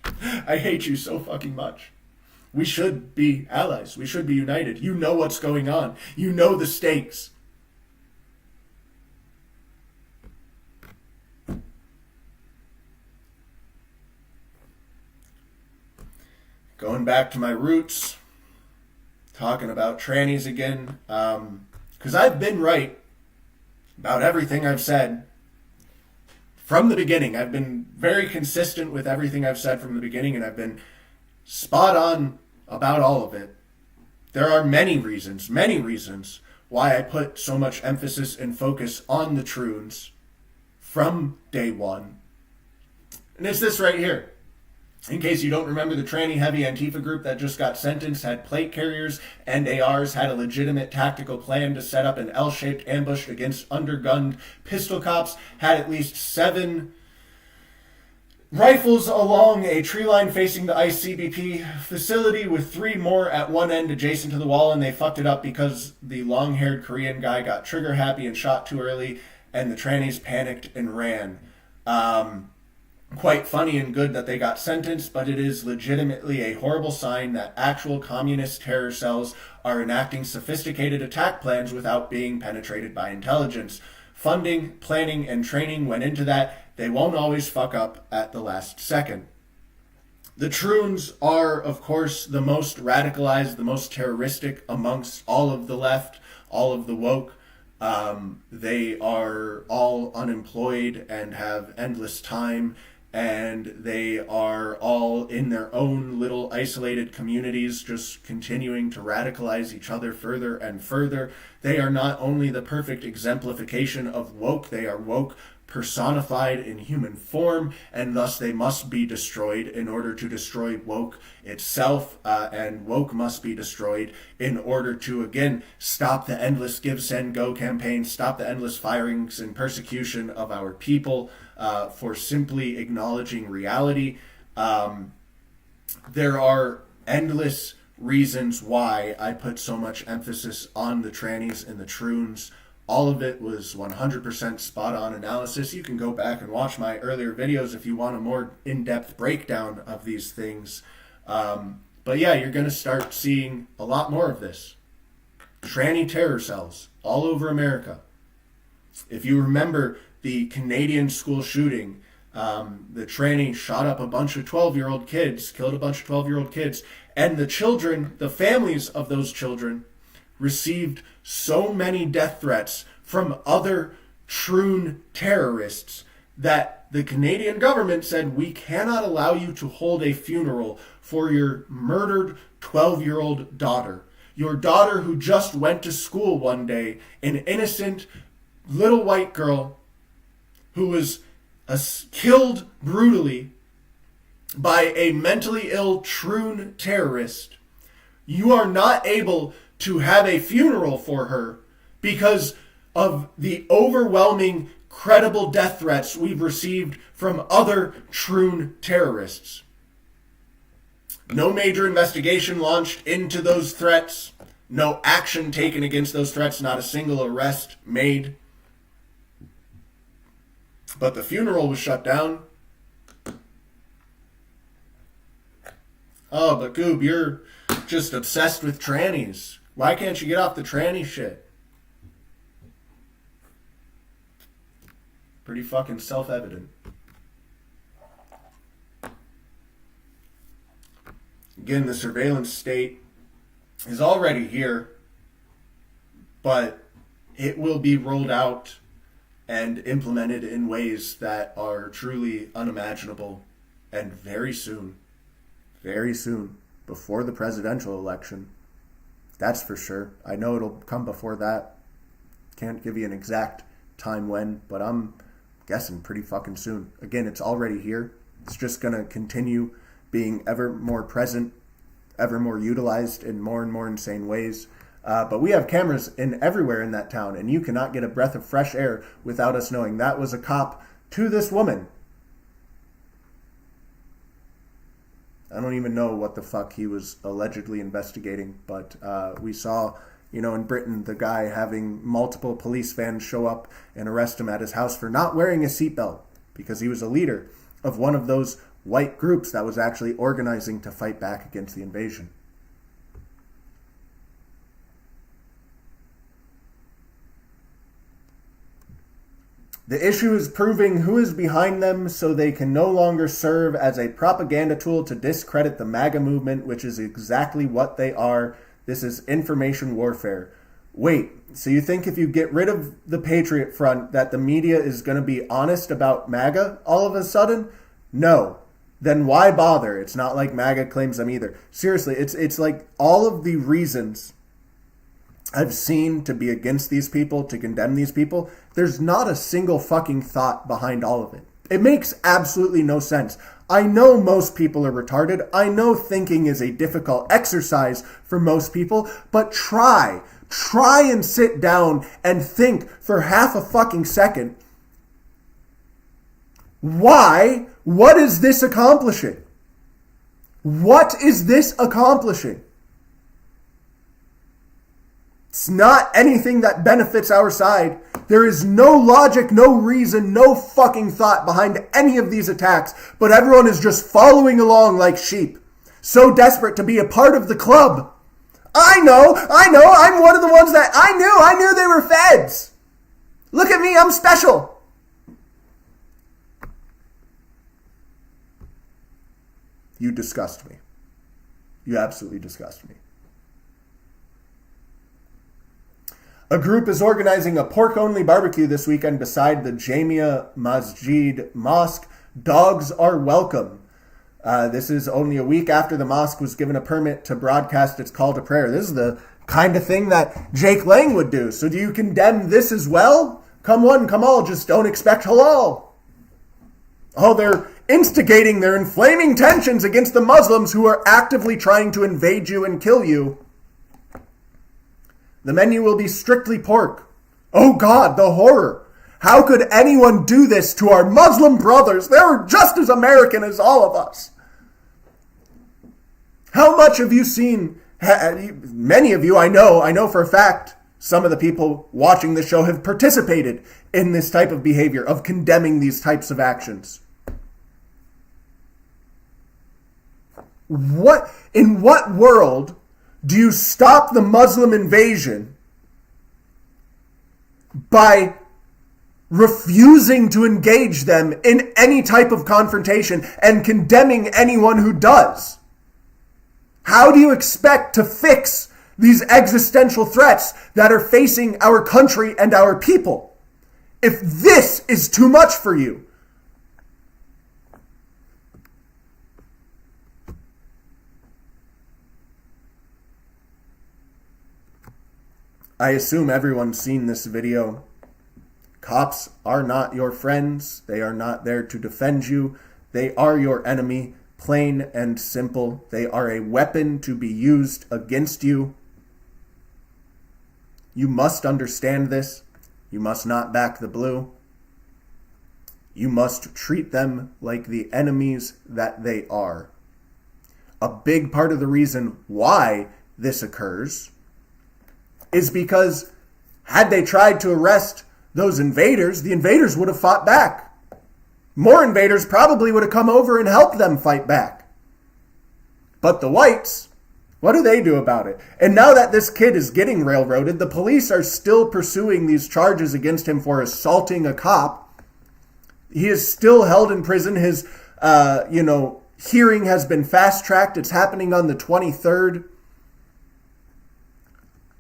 I hate you so fucking much. We should be allies. We should be united. You know what's going on. You know the stakes. Going back to my roots, talking about trannies again, because I've been right about everything I've said from the beginning. I've been very consistent with everything I've said from the beginning, and I've been spot on about all of it. There are many reasons why I put so much emphasis and focus on the Troons from day one. And it's this right here. In case you don't remember, the tranny-heavy Antifa group that just got sentenced had plate carriers and ARs, had a legitimate tactical plan to set up an L-shaped ambush against undergunned pistol cops, had at least 7 rifles along a tree line facing the ICE CBP facility with 3 more at one end adjacent to the wall, and they fucked it up because the long-haired Korean guy got trigger-happy and shot too early, and the trannies panicked and ran. Quite funny and good that they got sentenced, but it is legitimately a horrible sign that actual communist terror cells are enacting sophisticated attack plans without being penetrated by intelligence. Funding, planning, and training went into that. They won't always fuck up at the last second. The Troons are, of course, the most radicalized, the most terroristic amongst all of the left, all of the woke. They are all unemployed and have endless time, and they are all in their own little isolated communities, just continuing to radicalize each other further and further. They are not only the perfect exemplification of woke, they are woke personified in human form, and thus they must be destroyed in order to destroy woke itself, and woke must be destroyed in order to, again, stop the endless give, send, go campaign, stop the endless firings and persecution of our people for simply acknowledging reality. There are endless reasons why I put so much emphasis on the trannies and the troons. All of it was 100% spot-on analysis. You can go back and watch my earlier videos if you want a more in-depth breakdown of these things. But yeah, you're going to start seeing a lot more of this. Tranny terror cells all over America. If you remember the Canadian school shooting, the tranny shot up a bunch of 12-year-old kids, killed a bunch of 12-year-old kids, and the children, the families of those children, received so many death threats from other troon terrorists that the Canadian government said, we cannot allow you to hold a funeral for your murdered 12-year-old daughter. Your daughter who just went to school one day, an innocent little white girl who was killed brutally by a mentally ill troon terrorist. You are not able to have a funeral for her because of the overwhelming credible death threats we've received from other troon terrorists. No major investigation launched into those threats. No action taken against those threats. Not a single arrest made. But the funeral was shut down. Oh, but Goob, you're just obsessed with trannies. Why can't you get off the tranny shit? Pretty fucking self-evident. Again, the surveillance state is already here, but it will be rolled out and implemented in ways that are truly unimaginable, and very soon, before the presidential election. That's for sure. I know it'll come before that. Can't give you an exact time when, but I'm guessing pretty fucking soon. Again, it's already here. It's just going to continue being ever more present, ever more utilized in more and more insane ways. But we have cameras in everywhere in that town, and you cannot get a breath of fresh air without us knowing that was a cop to this woman. I don't even know what the fuck he was allegedly investigating, but we saw, in Britain, the guy having multiple police vans show up and arrest him at his house for not wearing a seatbelt because he was a leader of one of those white groups that was actually organizing to fight back against the invasion. The issue is proving who is behind them so they can no longer serve as a propaganda tool to discredit the MAGA movement, which is exactly what they are. This is information warfare. Wait, so you think if you get rid of the Patriot Front that the media is going to be honest about MAGA all of a sudden? No. Then why bother? It's not like MAGA claims them either. Seriously, it's like all of the reasons I've seen to be against these people, to condemn these people, there's not a single fucking thought behind all of it. It makes absolutely no sense. I know most people are retarded. I know thinking is a difficult exercise for most people, but try and sit down and think for half a fucking second. Why? What is this accomplishing? What is this accomplishing? It's not anything that benefits our side. There is no logic, no reason, no fucking thought behind any of these attacks, but everyone is just following along like sheep, so desperate to be a part of the club. I know, I'm one of the ones that I knew they were feds. Look at me, I'm special. You disgust me. You absolutely disgust me. A group is organizing a pork-only barbecue this weekend beside the Jamia Masjid Mosque. Dogs are welcome. This is only a week after the mosque was given a permit to broadcast its call to prayer. This is the kind of thing that Jake Lang would do. So do you condemn this as well? Come one, come all, just don't expect halal. Oh, they're instigating, they're inflaming tensions against the Muslims who are actively trying to invade you and kill you. The menu will be strictly pork. Oh God, the horror. How could anyone do this to our Muslim brothers? They're just as American as all of us. How much have you seen? Many of you, I know for a fact, some of the people watching the show have participated in this type of behavior, of condemning these types of actions. In what world do you stop the Muslim invasion by refusing to engage them in any type of confrontation and condemning anyone who does? How do you expect to fix these existential threats that are facing our country and our people if this is too much for you? I assume everyone's seen this video. Cops are not your friends. They are not there to defend you. They are your enemy, plain and simple. They are a weapon to be used against you. You must understand this. You must not back the blue. You must treat them like the enemies that they are. A big part of the reason why this occurs is because had they tried to arrest those invaders, the invaders would have fought back. More invaders probably would have come over and helped them fight back. But the whites, what do they do about it? And now that this kid is getting railroaded, the police are still pursuing these charges against him for assaulting a cop. He is still held in prison. His, hearing has been fast-tracked. It's happening on the 23rd.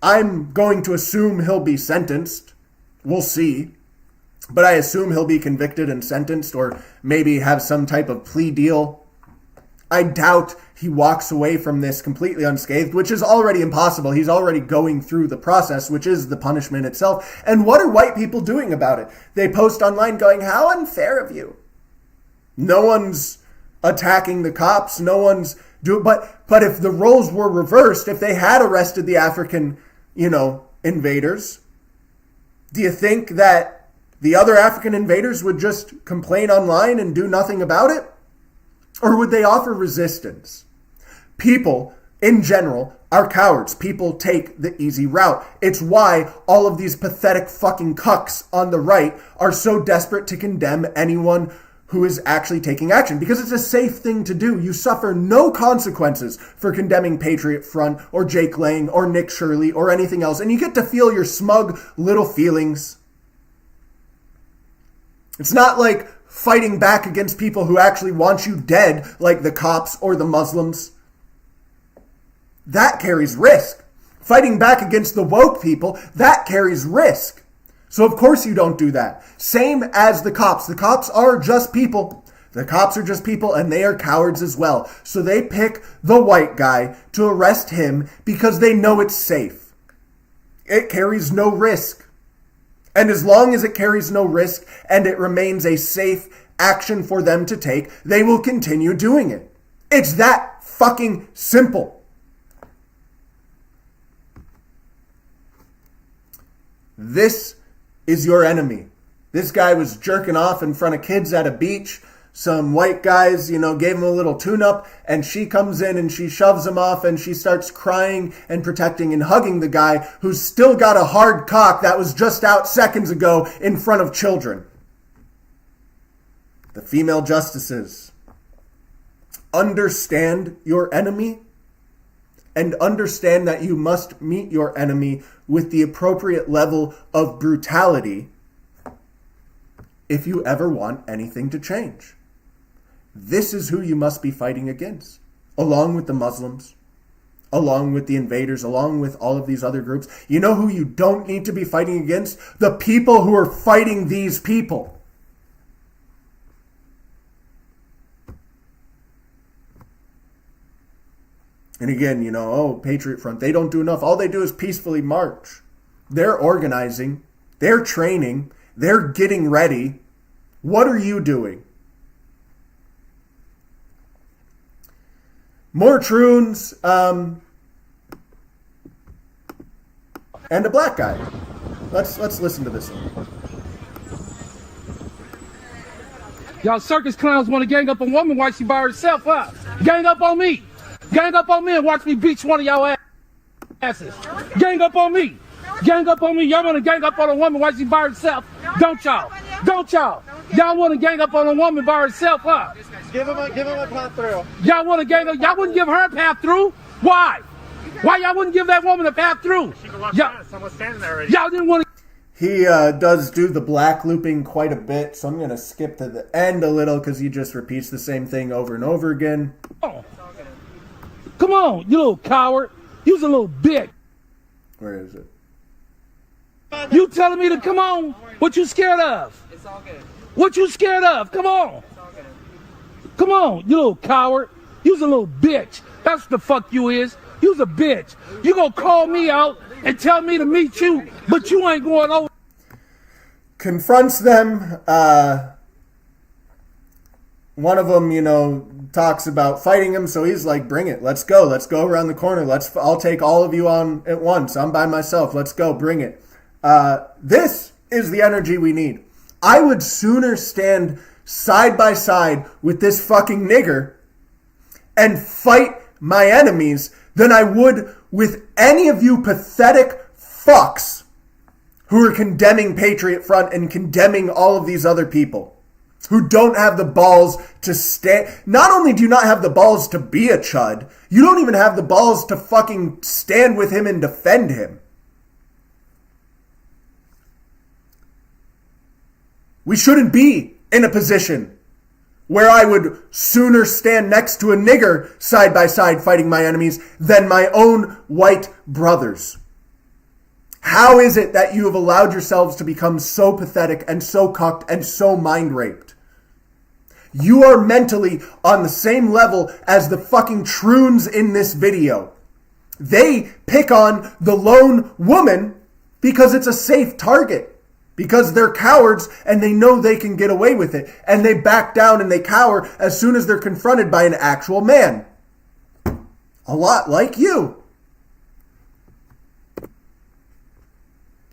I'm going to assume he'll be sentenced. We'll see. But I assume he'll be convicted and sentenced, or maybe have some type of plea deal. I doubt he walks away from this completely unscathed, which is already impossible. He's already going through the process, which is the punishment itself. And what are white people doing about it? They post online going, how unfair of you. No one's attacking the cops. No one's doing, but if the roles were reversed, if they had arrested the African, invaders, do you think that the other African invaders would just complain online and do nothing about it? Or would they offer resistance? People, in general, are cowards. People take the easy route. It's why all of these pathetic fucking cucks on the right are so desperate to condemn anyone who is actually taking action, because it's a safe thing to do. You suffer no consequences for condemning Patriot Front or Jake Lang or Nick Shirley or anything else, and you get to feel your smug little feelings. It's not like fighting back against people who actually want you dead, like the cops or the Muslims. That carries risk. Fighting back against the woke people, that carries risk. So of course you don't do that. Same as the cops. The cops are just people. The cops are just people, and they are cowards as well. So they pick the white guy to arrest him because they know it's safe. It carries no risk. And as long as it carries no risk and it remains a safe action for them to take, they will continue doing it. It's that fucking simple. This is your enemy. This guy was jerking off in front of kids at a beach. Some white guys, gave him a little tune-up, and she comes in and she shoves him off and she starts crying and protecting and hugging the guy who's still got a hard cock that was just out seconds ago in front of children. The female justices, understand your enemy and understand that you must meet your enemy with the appropriate level of brutality if you ever want anything to change. This is who you must be fighting against, along with the Muslims, along with the invaders, along with all of these other groups. You know who you don't need to be fighting against? The people who are fighting these people. And again, Patriot Front, they don't do enough. All they do is peacefully march. They're organizing. They're training. They're getting ready. What are you doing? More troons, and a black guy. Let's listen to this one. Y'all circus clowns want to gang up on a woman while she by herself, huh? Gang up on me. Gang up on me and watch me beat one of y'all asses. Gang up on me. Gang up on me. Y'all want to gang up on a woman while she by herself, don't y'all? Don't y'all? Y'all want to gang up on a woman by herself, huh? Give him a path through. Y'all want to gang up? Y'all wouldn't give her a path through? Why? Why y'all wouldn't give that woman a path through? She can walk down. Someone's standing there already. Y'all didn't want to. He does do the black looping quite a bit, so I'm going to skip to the end a little because he just repeats the same thing over and over again. Oh. Come on, you little coward. You's a little bitch. Where is it? You telling me to come on? What you scared of? It's all good. What you scared of? Come on. It's all good. Come on, you little coward. You's a little bitch. That's what the fuck you is. You's a bitch. You gonna call me out and tell me to meet you, but you ain't going over. Confronts them. One of them, talks about fighting him, so he's like, bring it. Let's go. Let's go around the corner. I'll take all of you on at once. I'm by myself. Let's go. Bring it. This is the energy we need. I would sooner stand side by side with this fucking nigger and fight my enemies than I would with any of you pathetic fucks who are condemning Patriot Front and condemning all of these other people who don't have the balls to stand. Not only do you not have the balls to be a chud, you don't even have the balls to fucking stand with him and defend him. We shouldn't be in a position where I would sooner stand next to a nigger side by side fighting my enemies than my own white brothers. How is it that you have allowed yourselves to become so pathetic and so cucked and so mind raped? You are mentally on the same level as the fucking troons in this video. They pick on the lone woman because it's a safe target. Because they're cowards and they know they can get away with it. And they back down and they cower as soon as they're confronted by an actual man. A lot like you.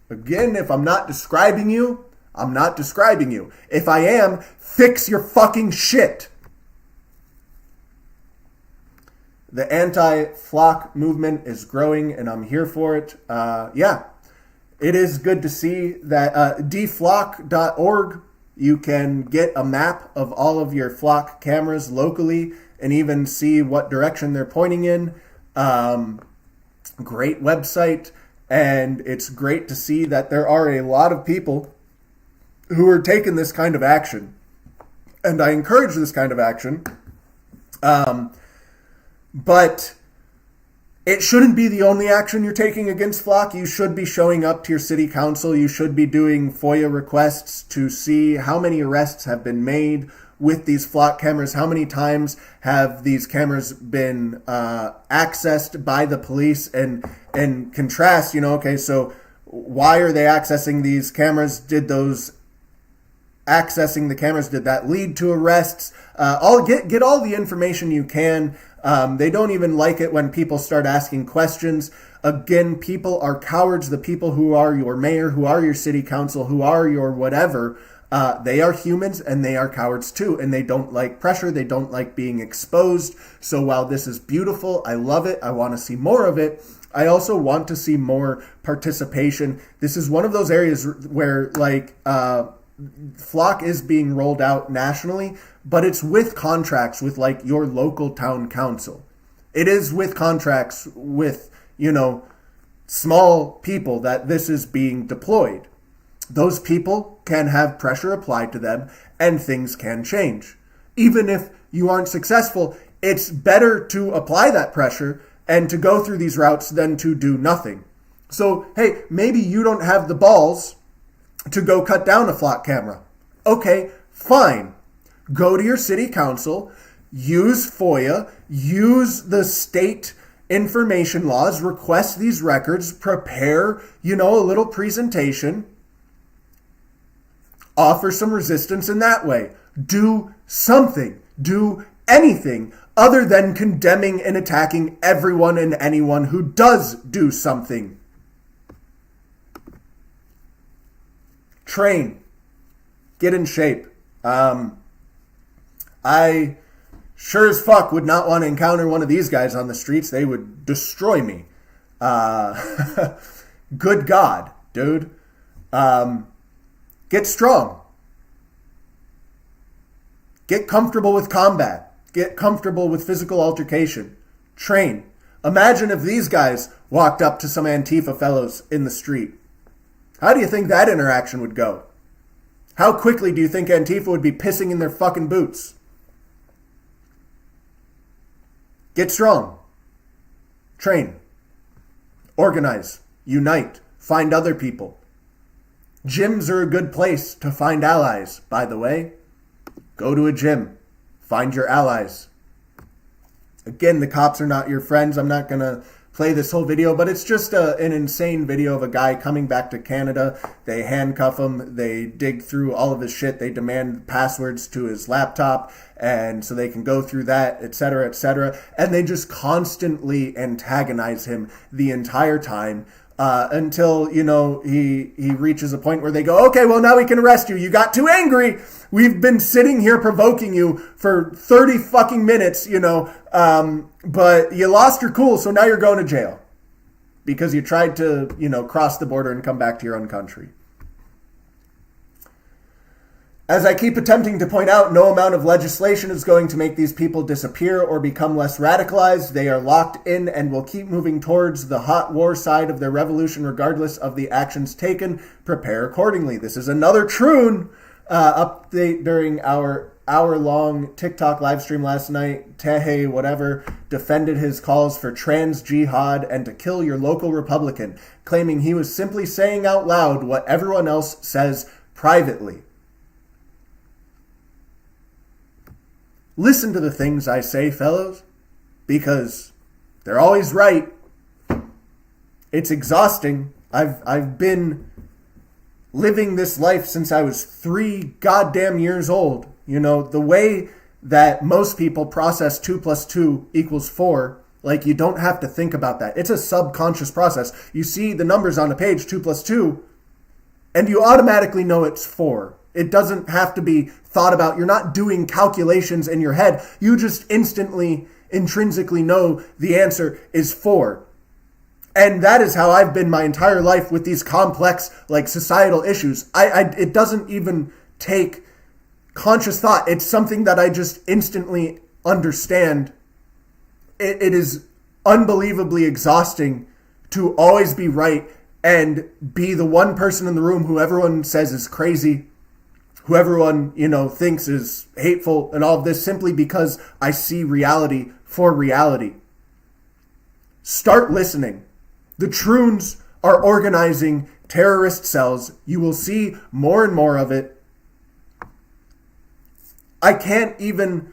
Again, if I'm not describing you, I'm not describing you. If I am, fix your fucking shit. The anti-flock movement is growing and I'm here for it. It is good to see that deflock.org, you can get a map of all of your flock cameras locally and even see what direction they're pointing in. Great website. And it's great to see that there are a lot of people who are taking this kind of action. And I encourage this kind of action. But it shouldn't be the only action you're taking against Flock. You should be showing up to your city council. You should be doing FOIA requests to see how many arrests have been made with these Flock cameras. How many times have these cameras been accessed by the police? And contrast, okay, so why are they accessing these cameras? Did those accessing the cameras? Did that lead to arrests? Get all the information you can. They don't even like it when people start asking questions. Again, people are cowards. The people who are your mayor, who are your city council, who are your whatever, they are humans and they are cowards too. And they don't like pressure. They don't like being exposed. So while this is beautiful, I love it. I want to see more of it. I also want to see more participation. This is one of those areas where Flock is being rolled out nationally, but it's with contracts with like your local town council. It is with contracts with, small people that this is being deployed. Those people can have pressure applied to them and things can change. Even if you aren't successful, it's better to apply that pressure and to go through these routes than to do nothing. So, hey, maybe you don't have the balls to go cut down a Flock camera. Okay, fine. Go to your city council, use FOIA, use the state information laws, request these records, prepare, a little presentation, offer some resistance in that way. Do something. Do anything other than condemning and attacking everyone and anyone who does do something. Train. Get in shape. I sure as fuck would not want to encounter one of these guys on the streets. They would destroy me. Good God, dude. Get strong. Get comfortable with combat. Get comfortable with physical altercation. Train. Imagine if these guys walked up to some Antifa fellows in the street. How do you think that interaction would go? How quickly do you think Antifa would be pissing in their fucking boots? Get strong. Train. Organize. Unite. Find other people. Gyms are a good place to find allies, by the way. Go to a gym. Find your allies. Again, the cops are not your friends. I'm not going to play this whole video, but it's just an insane video of a guy coming back to Canada. They handcuff him. They dig through all of his shit. They demand passwords to his laptop, and so they can go through that, etc., etc. And they just constantly antagonize him the entire time. Until, he reaches a point where they go, okay, well, now we can arrest you. You got too angry. We've been sitting here provoking you for 30 fucking minutes, but you lost your cool, so now you're going to jail because you tried to, cross the border and come back to your own country. As I keep attempting to point out, no amount of legislation is going to make these people disappear or become less radicalized. They are locked in and will keep moving towards the hot war side of their revolution regardless of the actions taken. Prepare accordingly. This is another Troon update during our hour-long TikTok live stream last night. Tehe, whatever, defended his calls for trans jihad and to kill your local Republican, claiming he was simply saying out loud what everyone else says privately. Listen to the things I say, fellows, because they're always right. It's exhausting. I've been living this life since I was 3 goddamn years old. The way that most people process 2 + 2 = 4, like you don't have to think about that. It's a subconscious process. You see the numbers on the page, 2 + 2, and you automatically know it's 4. It doesn't have to be thought about. You're not doing calculations in your head. You just intrinsically know the answer is 4. And that is how I've been my entire life with these complex, societal issues. It doesn't even take conscious thought. It's something that I just instantly understand. It is unbelievably exhausting to always be right and be the one person in the room who everyone says is crazy, who everyone, thinks is hateful and all of this, simply because I see reality for reality. Start listening. The Troons are organizing terrorist cells. You will see more and more of it. I can't even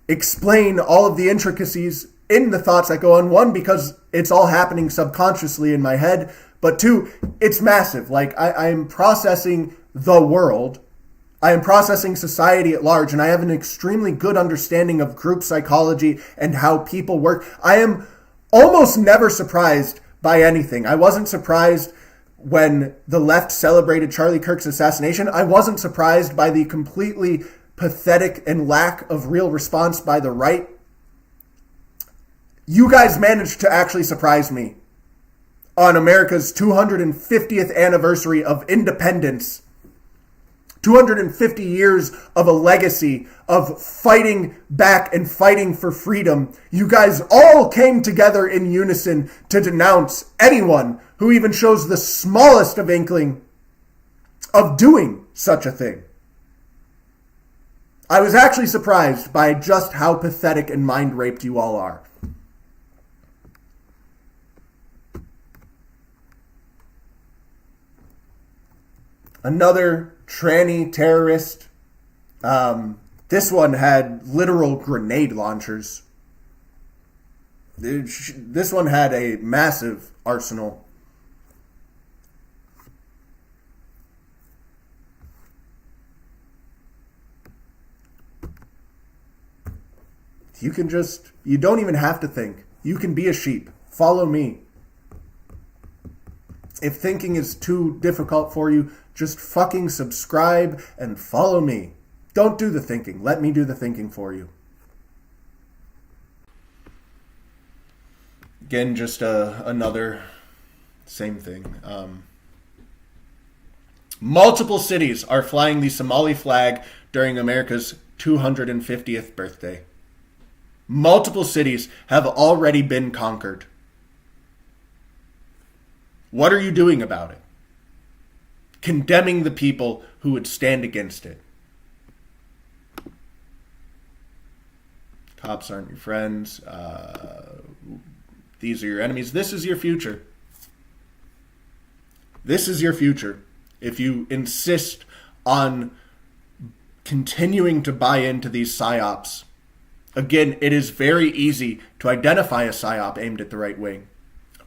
explain all of the intricacies in the thoughts that go on. 1, because it's all happening subconsciously in my head. But 2, it's massive. I'm processing the world. I am processing society at large, and I have an extremely good understanding of group psychology and how people work. I am almost never surprised by anything. I wasn't surprised when the left celebrated Charlie Kirk's assassination. I wasn't surprised by the completely pathetic and lack of real response by the right. You guys managed to actually surprise me on America's 250th anniversary of independence. 250 years of a legacy of fighting back and fighting for freedom. You guys all came together in unison to denounce anyone who even shows the smallest of inkling of doing such a thing. I was actually surprised by just how pathetic and mind-raped you all are. Another tranny terrorist. This one had literal grenade launchers. This one had a massive arsenal. You don't even have to think. You can be a sheep. Follow me. If thinking is too difficult for you, just fucking subscribe and follow me. Don't do the thinking. Let me do the thinking for you. Again, just another same thing. Multiple cities are flying the Somali flag during America's 250th birthday. Multiple cities have already been conquered. What are you doing about it? Condemning the people who would stand against it. Cops aren't your friends. These are your enemies. This is your future. This is your future. If you insist on continuing to buy into these psyops. Again, it is very easy to identify a psyop aimed at the right wing.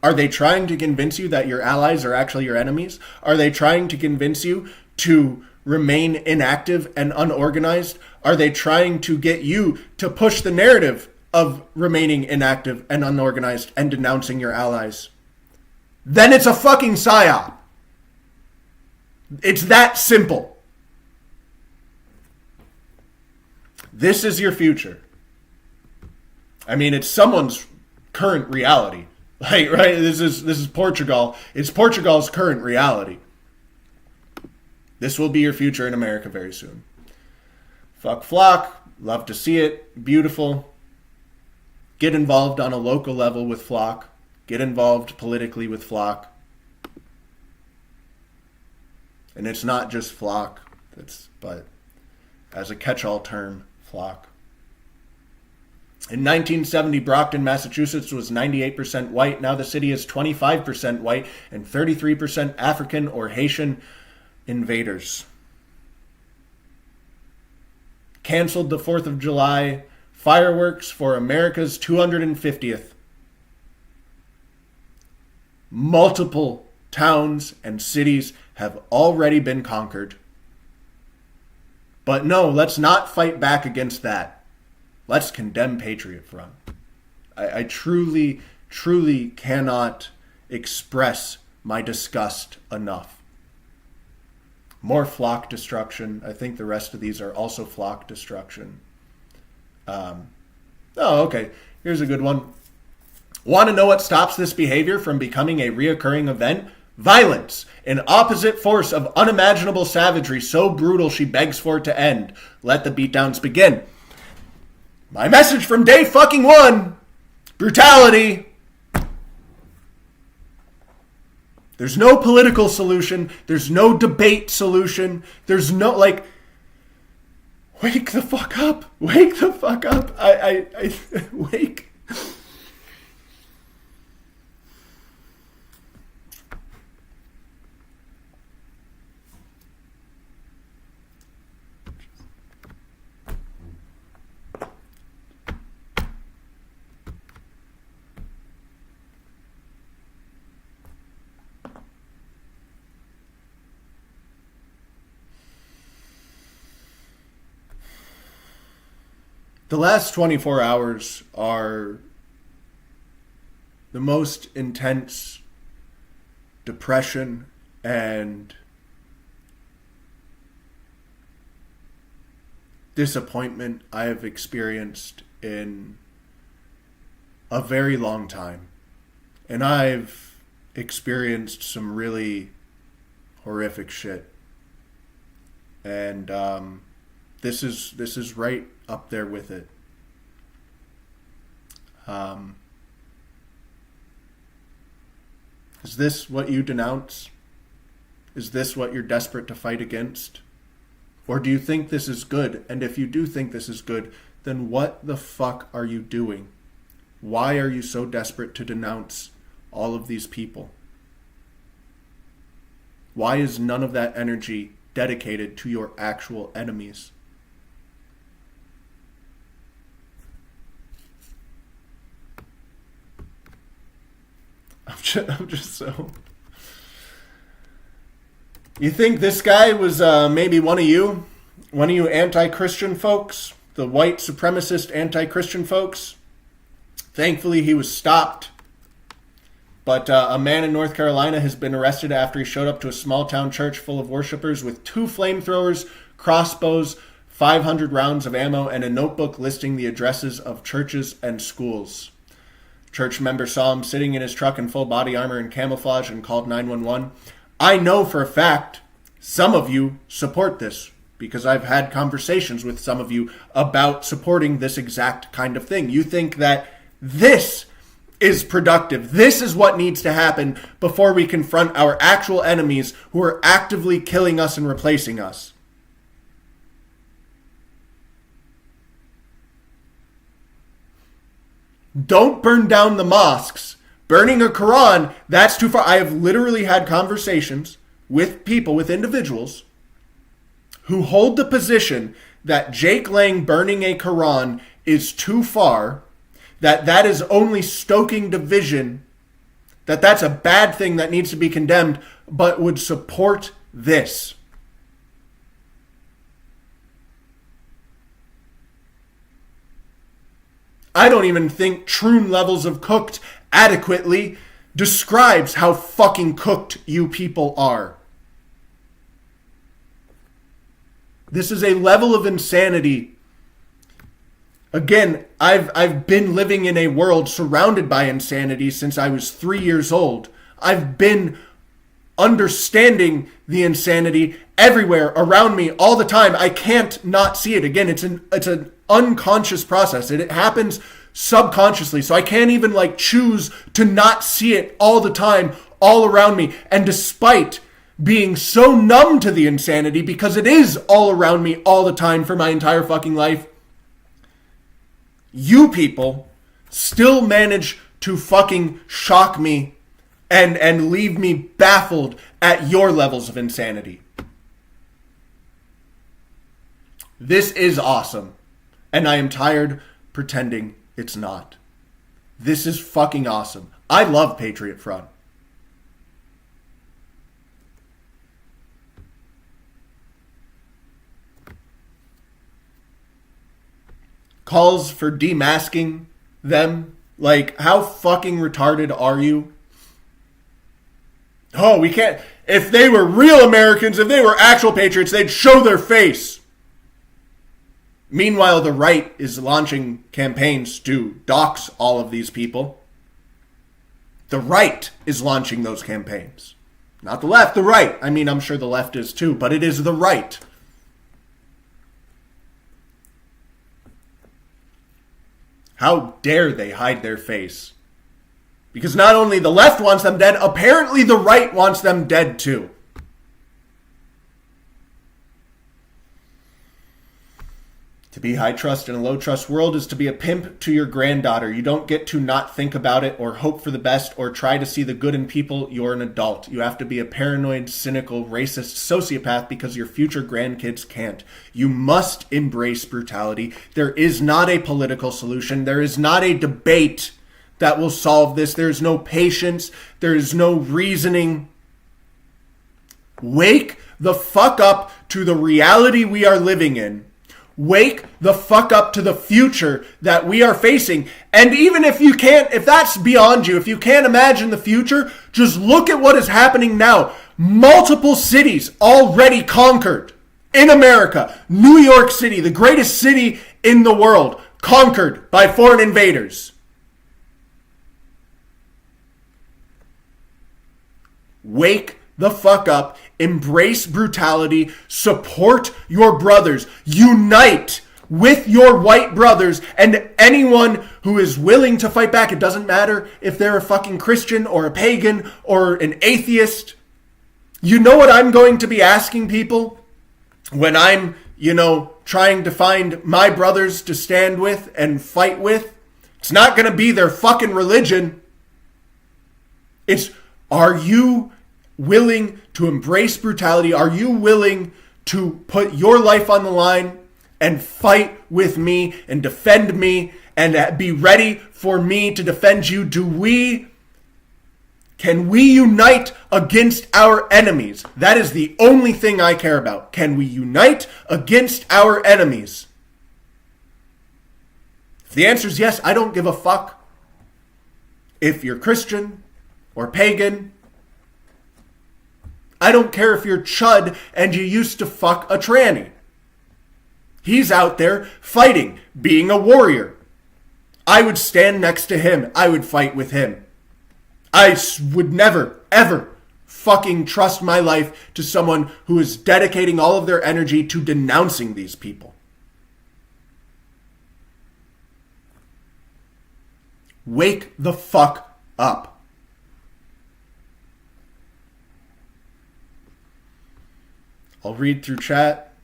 Are they trying to convince you that your allies are actually your enemies? Are they trying to convince you to remain inactive and unorganized? Are they trying to get you to push the narrative of remaining inactive and unorganized and denouncing your allies? Then it's a fucking psyop. It's that simple. This is your future. I mean, it's someone's current reality. Right? This is Portugal. It's Portugal's current reality. This will be your future in America very soon. Fuck Flock. Love to see it. Beautiful. Get involved on a local level with Flock. Get involved politically with Flock. And it's not just Flock. But as a catch-all term, Flock. In 1970, Brockton, Massachusetts was 98% white. Now the city is 25% white and 33% African or Haitian invaders. Canceled the 4th of July fireworks for America's 250th. Multiple towns and cities have already been conquered. But no, let's not fight back against that. Let's condemn Patriot Front. I truly, truly cannot express my disgust enough. More Flock destruction. I think the rest of these are also Flock destruction. Okay. Here's a good one. Want to know what stops this behavior from becoming a reoccurring event? Violence, an opposite force of unimaginable savagery so brutal she begs for it to end. Let the beatdowns begin. My message from day fucking one. Brutality. There's no political solution. There's no debate solution. There's no, wake the fuck up. Wake the fuck up. Wake. The last 24 hours are the most intense depression and disappointment I have experienced in a very long time. And I've experienced some really horrific shit. And this is right up there with it. Is this what you denounce? Is this what you're desperate to fight against? Or do you think this is good? And if you do think this is good, then what the fuck are you doing? Why are you so desperate to denounce all of these people? Why is none of that energy dedicated to your actual enemies? I'm just so... You think this guy was maybe one of you anti-Christian folks? The white supremacist anti-Christian folks? Thankfully, he was stopped. But a man in North Carolina has been arrested after he showed up to a small-town church full of worshipers with 2 flamethrowers, crossbows, 500 rounds of ammo, and a notebook listing the addresses of churches and schools. Church member saw him sitting in his truck in full body armor and camouflage and called 911. I know for a fact some of you support this because I've had conversations with some of you about supporting this exact kind of thing. You think that this is productive. This is what needs to happen before we confront our actual enemies who are actively killing us and replacing us. Don't burn down the mosques. Burning a Quran, that's too far. I have literally had conversations with people, with individuals, who hold the position that Jake Lang burning a Quran is too far, that is only stoking division, that's a bad thing that needs to be condemned, but would support this. I don't even think Troon Levels of Cooked adequately describes how fucking cooked you people are. This is a level of insanity. Again, I've been living in a world surrounded by insanity since I was 3 years old. I've been understanding the insanity everywhere around me all the time. I can't not see it. Again, it's an unconscious process. It happens subconsciously. So I can't even choose to not see it all the time, all around me. And despite being so numb to the insanity, because it is all around me all the time for my entire fucking life, you people still manage to fucking shock me and leave me baffled at your levels of insanity. This is awesome. And I am tired pretending it's not. This is fucking awesome. I love Patriot Front. Calls for demasking them. How fucking retarded are you? Oh, we can't. If they were real Americans, if they were actual patriots, they'd show their face. Meanwhile, the right is launching campaigns to dox all of these people. The right is launching those campaigns. Not the left, the right. I mean, I'm sure the left is too, but it is the right. How dare they hide their face? Because not only the left wants them dead, apparently the right wants them dead too. To be high trust in a low trust world is to be a pimp to your granddaughter. You don't get to not think about it or hope for the best or try to see the good in people. You're an adult. You have to be a paranoid, cynical, racist sociopath because your future grandkids can't. You must embrace brutality. There is not a political solution. There is not a debate that will solve this. There is no patience. There is no reasoning. Wake the fuck up to the reality we are living in, Wake the fuck up to the future that we are facing. And even if you can't, if that's beyond you, if you can't imagine the future, just look at what is happening now. Multiple cities already conquered in America. New York City, the greatest city in the world, conquered by foreign invaders. Wake the fuck up. Embrace brutality. Support your brothers. Unite with your white brothers and anyone who is willing to fight back. It doesn't matter if they're a fucking Christian or a pagan or an atheist. You know what I'm going to be asking people when I'm, trying to find my brothers to stand with and fight with? It's not going to be their fucking religion. It's, are you willing to embrace brutality? Are you willing to put your life on the line and fight with me and defend me and be ready for me to defend you? Can we unite against our enemies? That is the only thing I care about. Can we unite against our enemies? If the answer is yes, I don't give a fuck if you're Christian or pagan. I don't care if you're Chud and you used to fuck a tranny. He's out there fighting, being a warrior. I would stand next to him. I would fight with him. I would never, ever fucking trust my life to someone who is dedicating all of their energy to denouncing these people. Wake the fuck up. I'll read through chat.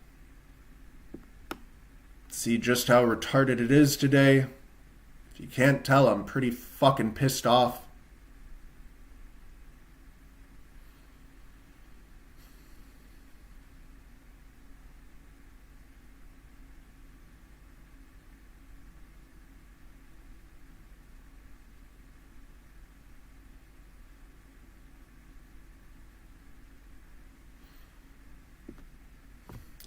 See just how retarded it is today. If you can't tell, I'm pretty fucking pissed off.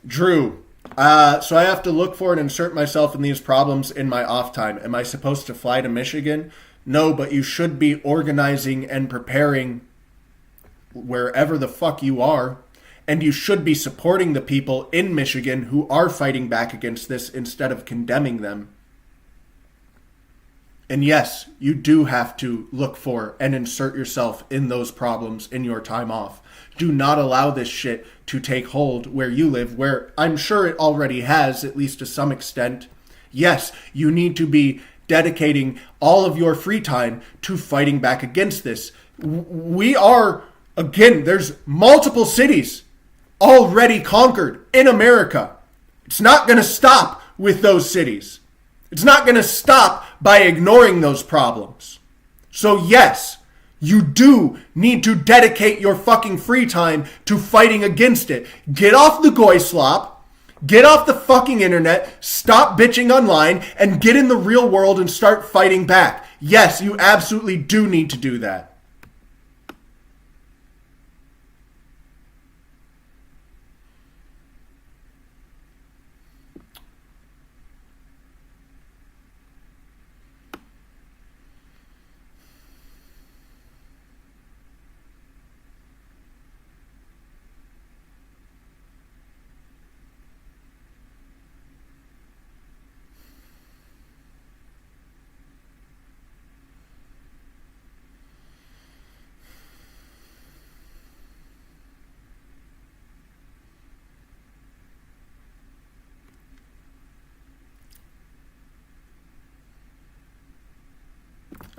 Drew, so I have to look for and insert myself in these problems in my off time. Am I supposed to fly to Michigan? No, but you should be organizing and preparing wherever the fuck you are. And you should be supporting the people in Michigan who are fighting back against this instead of condemning them. And yes, you do have to look for and insert yourself in those problems in your time off. Do not allow this shit to take hold where you live, where I'm sure it already has, at least to some extent. Yes, you need to be dedicating all of your free time to fighting back against this. We are, again, there's multiple cities already conquered in America. It's not going to stop with those cities. It's not going to stop by ignoring those problems. So yes, you do need to dedicate your fucking free time to fighting against it. Get off the goy slop. Get off the fucking internet. Stop bitching online and get in the real world and start fighting back. Yes, you absolutely do need to do that.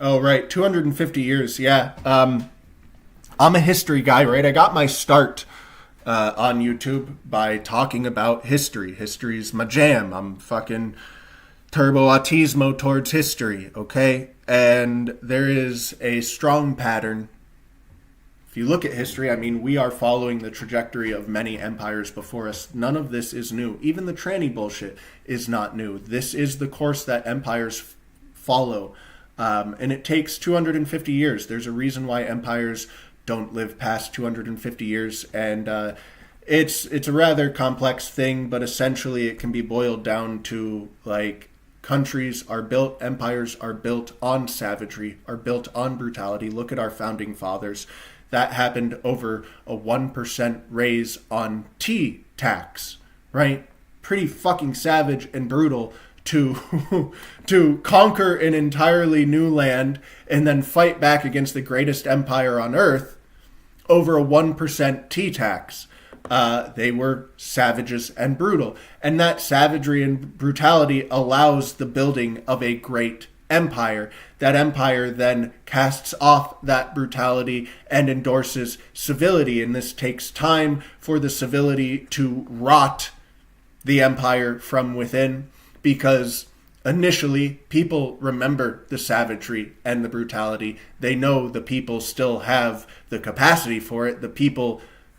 Oh, right. 250 years. Yeah. I'm a history guy, right? I got my start on YouTube by talking about history. History's my jam. I'm fucking turbo autismo towards history, okay? And there is a strong pattern. If you look at history, I mean, we are following the trajectory of many empires before us. None of this is new. Even the tranny bullshit is not new. This is the course that empires follow. And it takes 250 years. There's a reason why empires don't live past 250 years. And it's a rather complex thing, but essentially it can be boiled down to like empires are built on savagery, are built on brutality. Look at our founding fathers. That happened over a 1% raise on tea tax, right? Pretty fucking savage and brutal to to conquer an entirely new land and then fight back against the greatest empire on earth over a 1% tea tax. They were savages and brutal. And that savagery and brutality allows the building of a great empire. That empire then casts off that brutality and endorses civility. And this takes time for the civility to rot the empire from within, because initially people remember the savagery and the brutality. They know the people still have the capacity for it.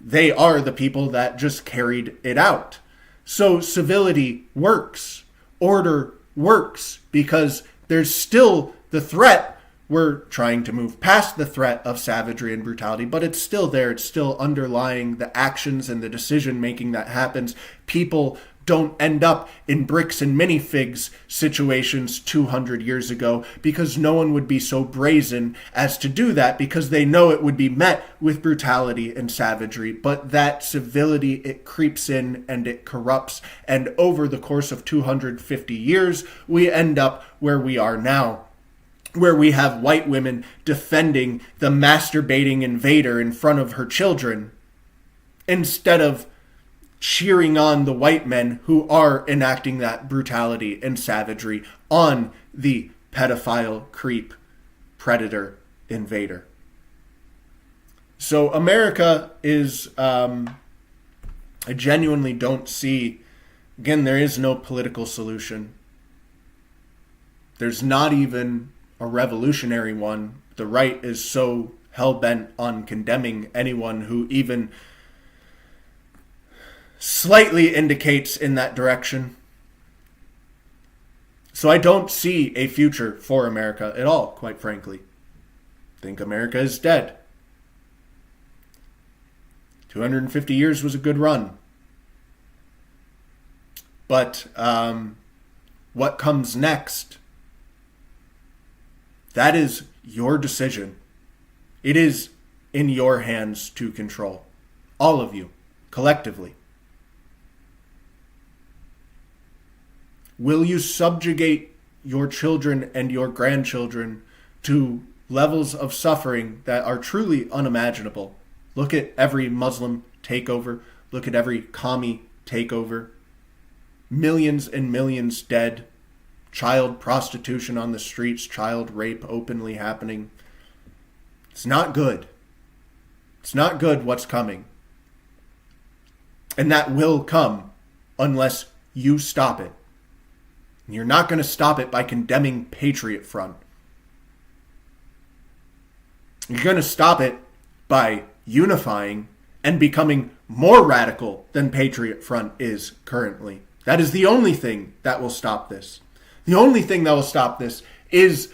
They are the people that just carried it out. So civility works. Order works because there's still the threat. We're trying to move past the threat of savagery and brutality, but it's still there. It's still underlying the actions and the decision making that happens. People don't end up in bricks and minifigs situations 200 years ago, because no one would be so brazen as to do that, because they know it would be met with brutality and savagery. But that civility, it creeps in and it corrupts. And over the course of 250 years, we end up where we are now, where we have white women defending the masturbating invader in front of her children, instead of cheering on the white men who are enacting that brutality and savagery on the pedophile, creep, predator, invader. So America is, I genuinely don't see, again, there is no political solution. There's not even a revolutionary one. The right is so hell-bent on condemning anyone who even slightly indicates in that direction. So I don't see a future for America at all, quite frankly. I think America is dead. 250 years was a good run. But what comes next, that is your decision. It is in your hands to control. All of you, collectively. Will you subjugate your children and your grandchildren to levels of suffering that are truly unimaginable? Look at every Muslim takeover. Look at every commie takeover. Millions and millions dead. Child prostitution on the streets. Child rape openly happening. It's not good. It's not good what's coming. And that will come unless you stop it. And you're not going to stop it by condemning Patriot Front. You're going to stop it by unifying and becoming more radical than Patriot Front is currently. That is the only thing that will stop this. The only thing that will stop this is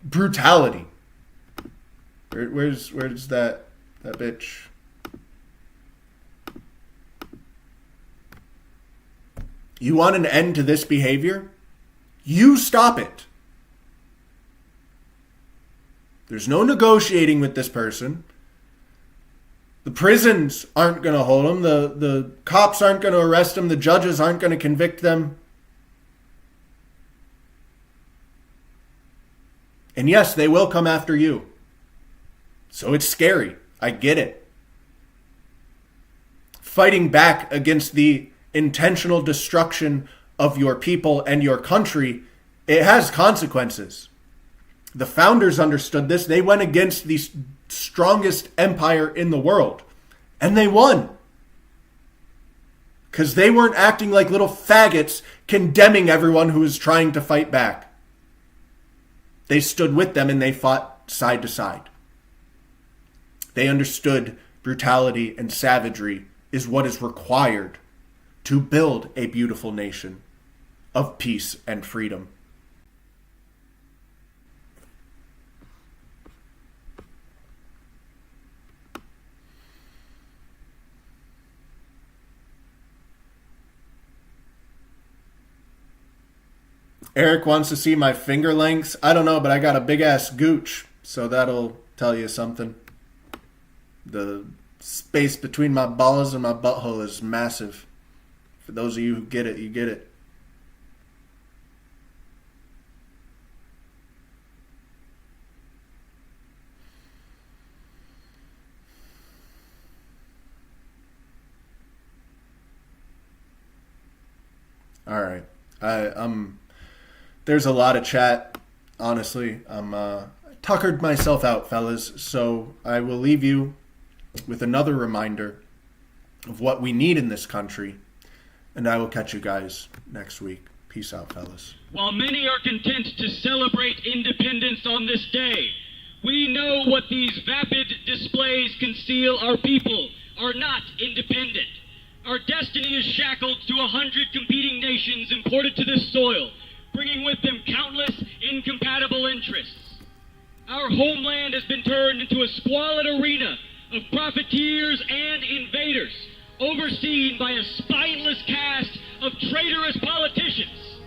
brutality. Where's that bitch? You want an end to this behavior? You stop it. There's no negotiating with this person. The prisons aren't going to hold them. The cops aren't going to arrest them. The judges aren't going to convict them. And yes, they will come after you. So it's scary. I get it. Fighting back against the intentional destruction of your people and your country, it has consequences. The founders understood this. They went against the strongest empire in the world. And they won. Because they weren't acting like little faggots condemning everyone who was trying to fight back. They stood with them and they fought side to side. They understood brutality and savagery is what is required to build a beautiful nation of peace and freedom. Eric wants to see my finger lengths. I don't know, but I got a big ass gooch, so that'll tell you something. The space between my balls and my butthole is massive. For those of you who get it, you get it. All right. There's a lot of chat. Honestly, I'm tuckered myself out, fellas. So I will leave you with another reminder of what we need in this country, and I will catch you guys next week. Peace out, fellas. While many are content to celebrate independence on this day, we know what these vapid displays conceal. Our people are not independent. Our destiny is shackled to 100 competing nations imported to this soil, bringing with them countless incompatible interests. Our homeland has been turned into a squalid arena of profiteers and invaders, overseen by a spineless cast of traitorous politicians.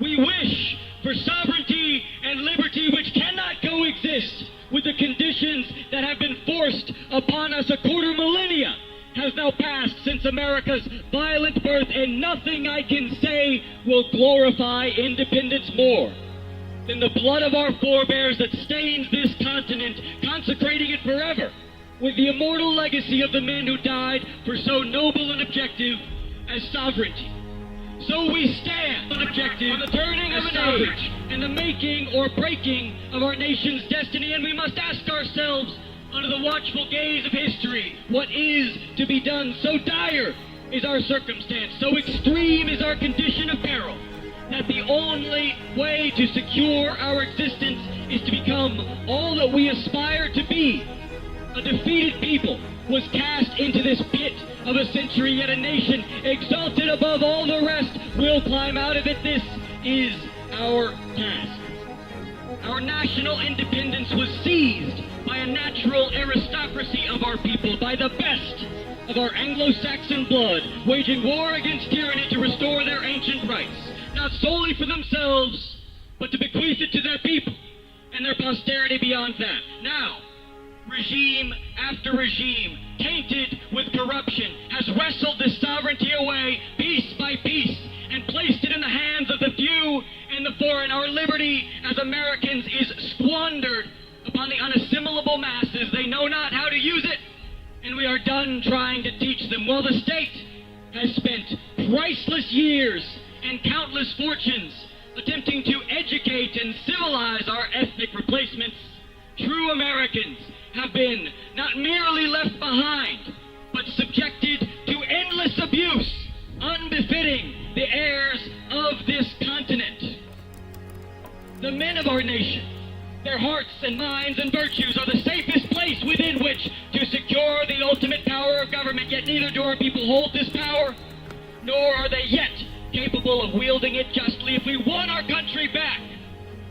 We wish for sovereignty and liberty which cannot coexist with the conditions that have been forced upon us. A quarter millennia has now passed since America's violent birth, and nothing I can say will glorify independence more than the blood of our forebears that stains this continent, consecrating it forever with the immortal legacy of the men who died for so noble an objective as sovereignty. So we stand on objective on the turning of an age and the making or breaking of our nation's destiny, and we must ask ourselves, under the watchful gaze of history, what is to be done? So dire is our circumstance, so extreme is our condition of peril, that the only way to secure our existence is to become all that we aspire to be. A defeated people was cast into this pit of a century, yet a nation exalted above all the rest will climb out of it. This is our task. Our national independence was seized by a natural aristocracy of our people, by the best of our Anglo-Saxon blood, waging war against tyranny to restore their ancient rights, not solely for themselves, but to bequeath it to their people and their posterity beyond that. Now, regime after regime, tainted with corruption, has wrestled this sovereignty away piece by piece and placed it in the hands of the few and the foreign. Our liberty as Americans is squandered upon the unassimilable masses. They know not how to use it, and we are done trying to teach them. While the state has spent priceless years and countless fortunes attempting to educate and civilize our ethnic replacements, true Americans have been not merely left behind, but subjected to endless abuse, unbefitting the heirs of this continent. The men of our nation, their hearts and minds and virtues are the safest place within which to secure the ultimate power of government, yet neither do our people hold this power, nor are they yet capable of wielding it justly. If we want our country back,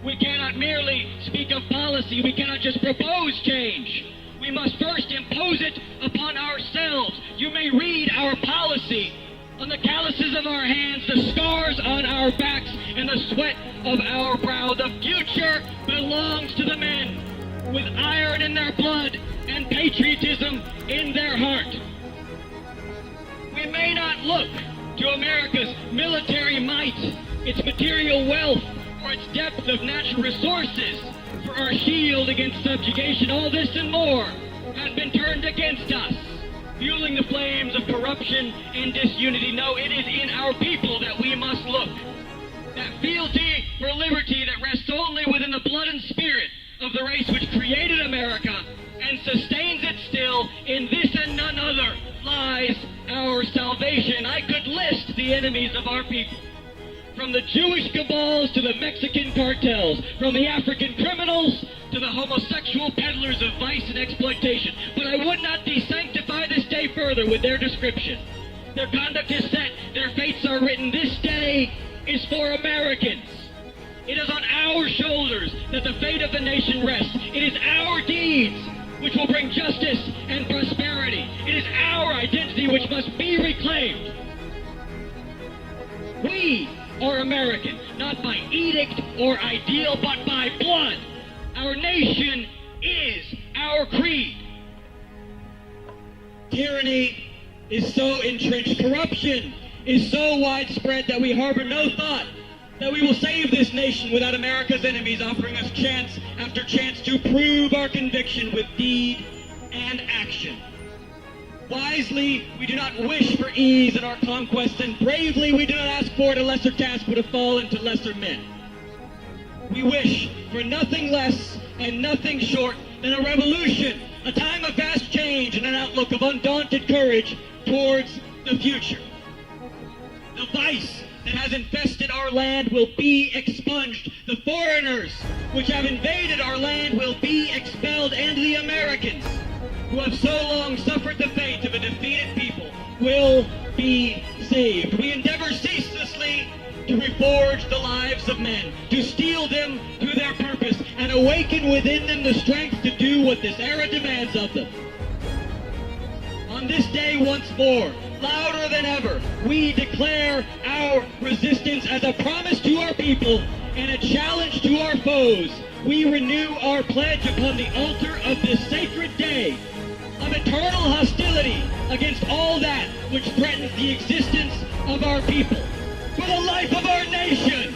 we cannot merely speak of policy. We cannot just propose change. We must first impose it upon ourselves. You may read our policy on the calluses of our hands, the scars on our backs, and the sweat of our brow. The future belongs to the men with iron in their blood and patriotism in their heart. We may not look to America's military might, its material wealth, or its depth of natural resources for our shield against subjugation. All this and more has been turned against us, fueling the flames of corruption and disunity. No, it is in our people that we must look. That fealty for liberty that rests only within the blood and spirit of the race which created America and sustains it still, in this and none other lies our salvation. I could list the enemies of our people, from the Jewish cabals to the Mexican cartels, from the African criminals to the homosexual peddlers of vice and exploitation. But I would not desanctify this day further with their description. Their conduct is set, their fates are written. This day is for Americans. It is on our shoulders that the fate of the nation rests. It is our deeds which will bring justice and prosperity. It is our identity which must be reclaimed. We are American, not by edict or ideal, but by blood. Our nation is our creed. Tyranny is so entrenched, corruption is so widespread that we harbor no thought that we will save this nation without America's enemies offering us chance after chance to prove our conviction with deed and action. Wisely, we do not wish for ease in our conquest, and bravely we do not ask for it a lesser task but to fall into lesser men. We wish for nothing less and nothing short than a revolution, a time of vast change and an outlook of undaunted courage towards the future. The vice that has infested our land will be expunged. The foreigners which have invaded our land will be expelled, and the Americans who have so long suffered the fate of a defeated people will be saved. We endeavor ceaselessly to reforge the lives of men, to steel them to their purpose, and awaken within them the strength to do what this era demands of them. On this day once more, louder than ever, we declare our resistance as a promise to our people and a challenge to our foes. We renew our pledge upon the altar of this sacred day of eternal hostility against all that which threatens the existence of our people. For the life of our nation,